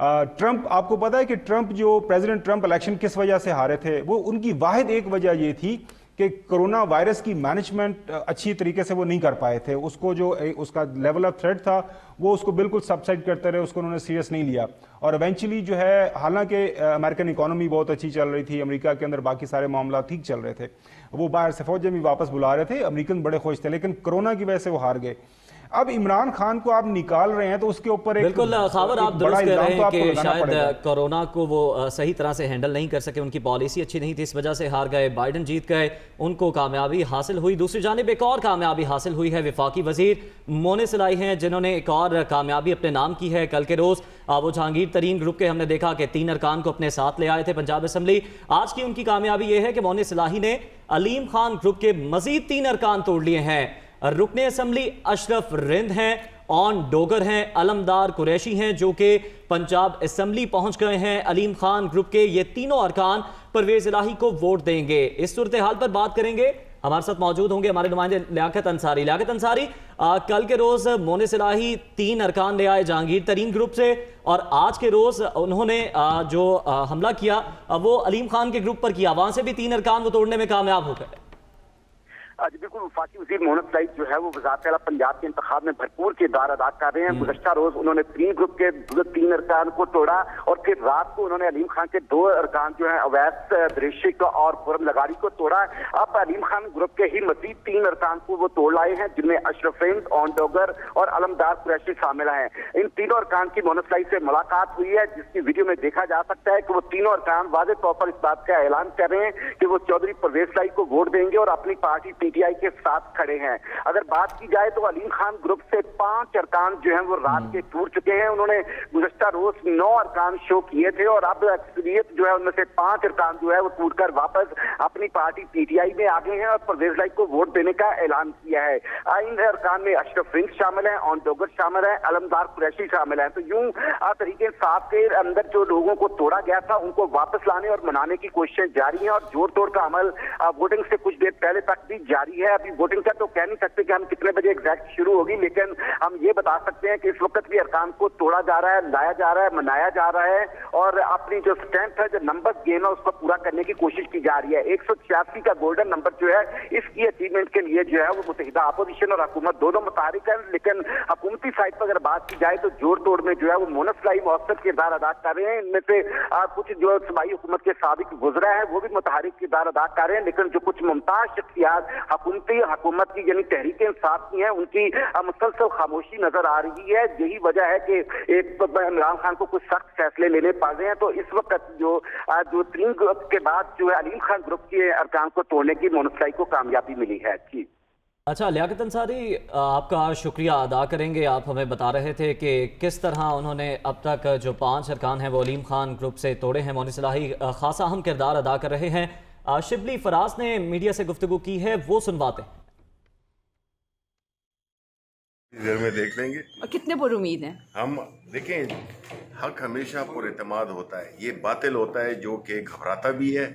ट्रंप, आपको पता है कि ट्रंप जो प्रेसिडेंट ट्रंप इलेक्शन किस वजह से हारे थे? वो उनकी वाहिद एक वजह ये थी کہ कोरोना वायरस की मैनेजमेंट अच्छी तरीके से वो नहीं कर पाए थे। उसको जो उसका लेवल ऑफ थ्रेट था वो उसको बिल्कुल सबसाइड करते रहे, उसको उन्होंने सीरियस नहीं लिया। और इवेंचुअली जो है, हालांकि अमेरिकन इकोनॉमी बहुत अच्छी चल रही थी, अमेरिका के अंदर बाकी सारे मामला ठीक चल रहे थे, वो बाहर से फौजें भी वापस बुला रहे थे, अमेरिकन बड़े खुश थे, लेकिन कोरोना की वजह से वो हार गए। अब इमरान खान को आप निकाल रहे हैं तो उसके ऊपर एक बिल्कुल खावर आप दुरुस्त कह रहे हैं कि शायद कोरोना को वो सही तरह से हैंडल नहीं कर सके, उनकी पॉलिसी अच्छी नहीं थी, इस वजह से हार गए। बाइडन जीत गए, उनको कामयाबी हासिल हुई। दूसरी जानिब एक और कामयाबी हासिल हुई है, वफाकी वजीर मोनिस इलाही हैं जिन्होंने एक और कामयाबी अपने नाम की है। कल के रोज़ वो जहांगीर तरीन ग्रुप के हमने देखा कि 3 अरकान को अपने साथ ले आए थे पंजाब असम्बली। आज की उनकी कामयाबी ये है कि मोनिस इलाही ने अलीम खान ग्रुप के मजीद 3 अरकान तोड़ लिए हैं। रुकने असम्बली अशरफ रिंद हैं, ऑन डोगर हैं, अलमदार कुरैशी हैं जो कि पंजाब असम्बली पहुंच गए हैं। अलीम खान ग्रुप के ये तीनों अरकान परवेज इलाही को वोट देंगे। इस सूरत हाल पर बात करेंगे, हमारे साथ मौजूद होंगे हमारे नुमाइंदे लियाकत अंसारी। लियाकत अंसारी, कल के रोज़ मोनिस इलाही 3 अरकान ले आए जहांगीर तरीन ग्रुप से, और आज के रोज़ उन्होंने जो हमला किया वो अलीम खान के ग्रुप पर किया, वहां से भी 3 अरकान वो तोड़ने में कामयाब हो गए। जी बिल्कुल, वफाकी वज़ीर मोहम्मद इलाही जो है वो वज़ारत आला पंजाब के इंतखाब में भरपूर किरदार अदा कर रहे हैं। गुज़श्ता रोज उन्होंने 3 ग्रुप के 3 अरकान को तोड़ा और फिर रात को उन्होंने अलीम खान के 2 अरकान जो है अवैस दरेशिक और खुरम लगारी को तोड़ा। अब अलीम खान ग्रुप के ही मजीद 3 अरकान को वो तोड़ लाए हैं जिनमें अशरफ रिंद, ऑन डोगर और अलमदार कुरैशी शामिल हैं। इन तीनों अरकान की मोहम्मद इलाही से मुलाकात हुई है, जिसकी वीडियो में देखा जा सकता है कि वो तीनों अरकान वाज़ेह तौर पर इस बात का ऐलान कर रहे हैं कि वो चौधरी परवेज इलाही को वोट देंगे और अपनी पार्टी PTI के साथ खड़े हैं। अगर बात की जाए तो अलीम खान ग्रुप से 5 अरकान जो हैं वो रात के टूट चुके हैं। उन्होंने गुज़श्ता रोज 9 अरकान शो किए थे और अब अक्सरियत जो है उनमें से 5 अरकान जो है वो टूटकर वापस अपनी पार्टी PTI में आ गए हैं और परवेज इलाही को वोट देने का ऐलान किया है। इन अरकान में अशरफ रिंद शामिल है, ऑन डोगर शामिल है, अलमदार कुरैशी शामिल है। तो यूं तरीके इंसाफ के अंदर जो लोगों को तोड़ा गया था उनको वापस लाने और मनाने की कोशिशें जारी हैं और जोड़ तोड़ का अमल वोटिंग से कुछ देर पहले तक भी जारी है। अभी वोटिंग का तो कह नहीं सकते कि हम कितने बजे एग्जैक्ट शुरू होगी, लेकिन हम ये बता सकते हैं कि इस वक्त भी अरकान को तोड़ा जा रहा है, लाया जा रहा है, मनाया जा रहा है और अपनी जो स्ट्रेंथ है, जो नंबर गेम है, उसको पूरा करने की कोशिश की जा रही है। 186 का गोल्डन नंबर जो है, इसकी अचीवमेंट के लिए जो है वो मुत्तहिदा अपोजिशन और हुकूमत दोनों मुतारिक है। लेकिन हुकूमती साइड पर अगर बात की जाए तो जोड़ तोड़ में जो है वो मोनिस इलाही मौसर किरदार अदा कर रहे हैं। इनमें से कुछ जो सूबाई हुकूमत के साबिक गुजरा है वो भी मुतहरिक किरदार अदा कर रहे हैं, लेकिन जो कुछ मुमताज शख्सियात हुकूमती हुकूमत की यानी तहरीक इंसाफ की है उनकी मुसलसल खामोशी नजर आ रही है। यही वजह है कि एक इमरान खान को कुछ सख्त फैसले लेने पड़ रहे हैं। तो इस वक्त जो 3 ग्रुप के बाद जो है अलीम खान ग्रुप के अरकान को तोड़ने की मोनिस इलाही को कामयाबी मिली है। जी अच्छा, लियाकत अंसारी, आपका शुक्रिया अदा करेंगे। आप हमें बता रहे थे कि किस तरह उन्होंने अब तक जो 5 अरकान हैं वो अलीम खान ग्रुप से तोड़े हैं। मोनिस इलाही खासा अहम किरदार अदा कर रहे हैं। शिबली फराज ने मीडिया से गुफ्तगू की है, वो सुनवाते हैं। घर में देख लेंगे। और कितने पुरुमीद हैं हम देखें, हक हमेशा पुरएतमाद होता है। ये बातिल होता है जो कि घबराता भी है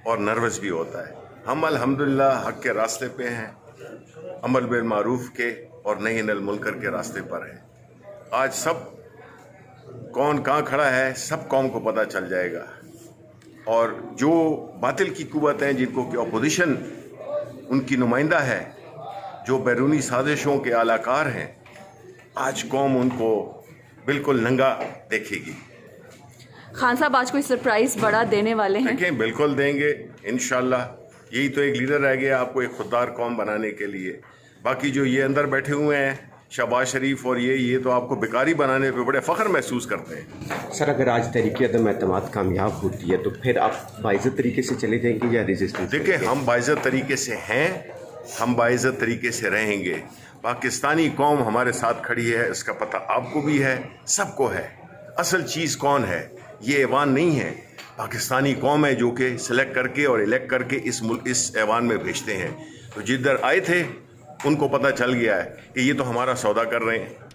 और नर्वस भी होता है। हम अल्हम्दुलिल्लाह हक के रास्ते पे हैं, अमल बिल मारूफ के और नहीं नल मुनकर के रास्ते पर हैं। आज सब कौन कहाँ खड़ा है सब कौम को पता चल जाएगा और जो बातिल की कुव्वत हैं जिनको कि अपोजिशन उनकी नुमाइंदा है, जो बैरूनी साजिशों के आलाकार हैं, आज कौम उनको बिल्कुल नंगा देखेगी। खान साहब आज कोई सरप्राइज बड़ा देने वाले हैं? देखें, बिल्कुल देंगे इंशाल्लाह। यही तो एक लीडर रह गया आपको एक खुददार कौम बनाने के लिए। बाकी जो ये अंदर बैठे हुए हैं शहबाज शरीफ और ये तो आपको बेकारी बनाने पे बड़े फ़ख्र महसूस करते हैं। सर, अगर आज तरीके अदम एतमाद कामयाब होती है तो फिर आप बाइज़्ज़त तरीके से चले जाएंगे या रेजिस्टेंस? देखिए, हम बाइज़्ज़त तरीके से हैं, हम बाइज़्ज़त तरीके से रहेंगे। पाकिस्तानी कौम हमारे साथ खड़ी है, इसका पता आपको भी है, सबको है। असल चीज़ कौन है? ये ऐवान नहीं है, पाकिस्तानी कौम है जो कि सिलेक्ट करके और इलेक्ट करके इस ऐवान में भेजते हैं। तो जिधर आए थे उनको पता चल गया है कि ये तो हमारा सौदा कर रहे हैं।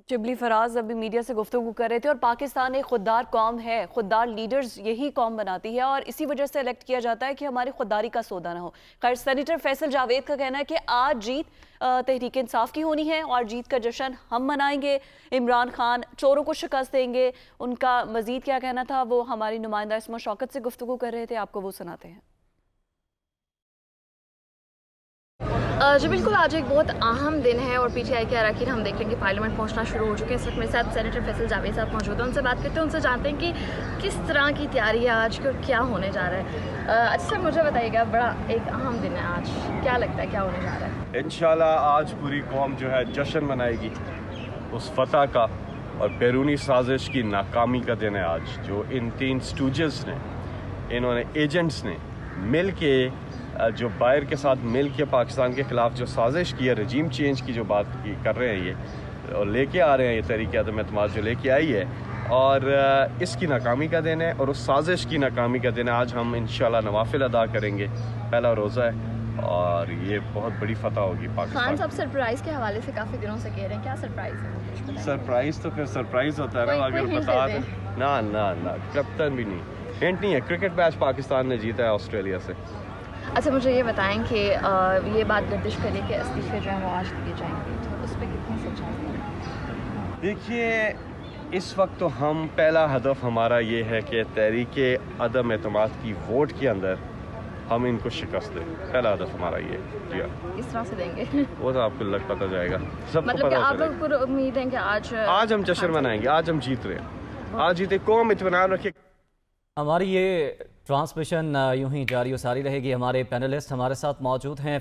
शिबली फराज अभी मीडिया से गुफ्तगू कर रहे थे और पाकिस्तान एक खुददार कौम है, खुददार लीडर्स यही कौम बनाती है और इसी वजह से इलेक्ट किया जाता है कि हमारी खुददारी का सौदा ना हो। खैर, सेनेटर फैसल जावेद का कहना है कि आज जीत तहरीक इंसाफ की होनी है और जीत का जश्न हम मनाएंगे। इमरान खान चोरों को शिकस्त देंगे। उनका मजीद क्या कहना था वो हमारी नुमाइंदा इसमें शौकत से गुफ्तगू कर रहे थे, आपको वो सुनाते हैं। जी बिल्कुल, आज एक बहुत अहम दिन है और पीटीआई के अरकान हम देख रहे हैं कि पार्लियामेंट पहुंचना शुरू हो चुके हैं। इस वक्त मेरे साथ सेनेटर फैसल जावेद साहब मौजूद हैं, उनसे बात करते हैं, उनसे जानते हैं कि किस तरह की तैयारी है आज की और क्या होने जा रहा है। अच्छा सर, मुझे बताइएगा, बड़ा एक अहम दिन है आज, क्या लगता है क्या होने जा रहा है? इंशाल्लाह आज पूरी कौम जो है जश्न मनाएगी उस फतह का, और बैरूनी साजिश की नाकामी का दिन है आज। जो इन 3 स्टूजेस ने, इन्होंने एजेंट्स ने मिल के, जो बायर के साथ मिल के पाकिस्तान के ख़िलाफ़ जो साजिश की है, रजीम चेंज की जो बात की कर रहे हैं ये, और लेके आ रहे हैं ये तहरीक अदम एतमाद जो लेके आई है, और इसकी नाकामी का दिन है और उस साजिश की नाकामी का दिन है। आज हम इंशाल्लाह नवाफिल अदा करेंगे, पहला रोज़ा है और ये बहुत बड़ी फतह होगी पाकिस्तान। खान साहब सरप्राइज़ के हवाले से काफ़ी दिनों से कह रहे हैं, क्या सरप्राइज़ है? सरप्राइज़ तो फिर सरप्राइज़ होता है ना, अगर बता दें। ना कप्तान भी नहीं, हिंट नहीं है। क्रिकेट मैच पाकिस्तान ने जीता है ऑस्ट्रेलिया से। अच्छा मुझे ये बताएं कि ये बात गर्दिश करिए कि इस्तीफे जो हैं वो आज दिए जाएंगे, तो उस पर कितनी सच्चाई है? देखिए, इस वक्त तो हम, पहला हदफ हमारा ये है कि तहरीक अदम एतमाद की वोट के अंदर हम इनको शिकस्त दें। पहला हदफ हमारा ये है। जी हाँ। किस तरह से देंगे? वो तो आपको पता जाएगा, सबको मतलब कि पता आप चलेगा। लोग पूरी उम्मीद है कि आज हम जश्न मनाएंगे, आज हम जीत रहे हैं, आज जीते, कौम इत्मीनान रखे। हमारी ये ट्रांसमिशन यूं ही जारी और सारी रहेगी। हमारे पैनलिस्ट हमारे साथ मौजूद हैं।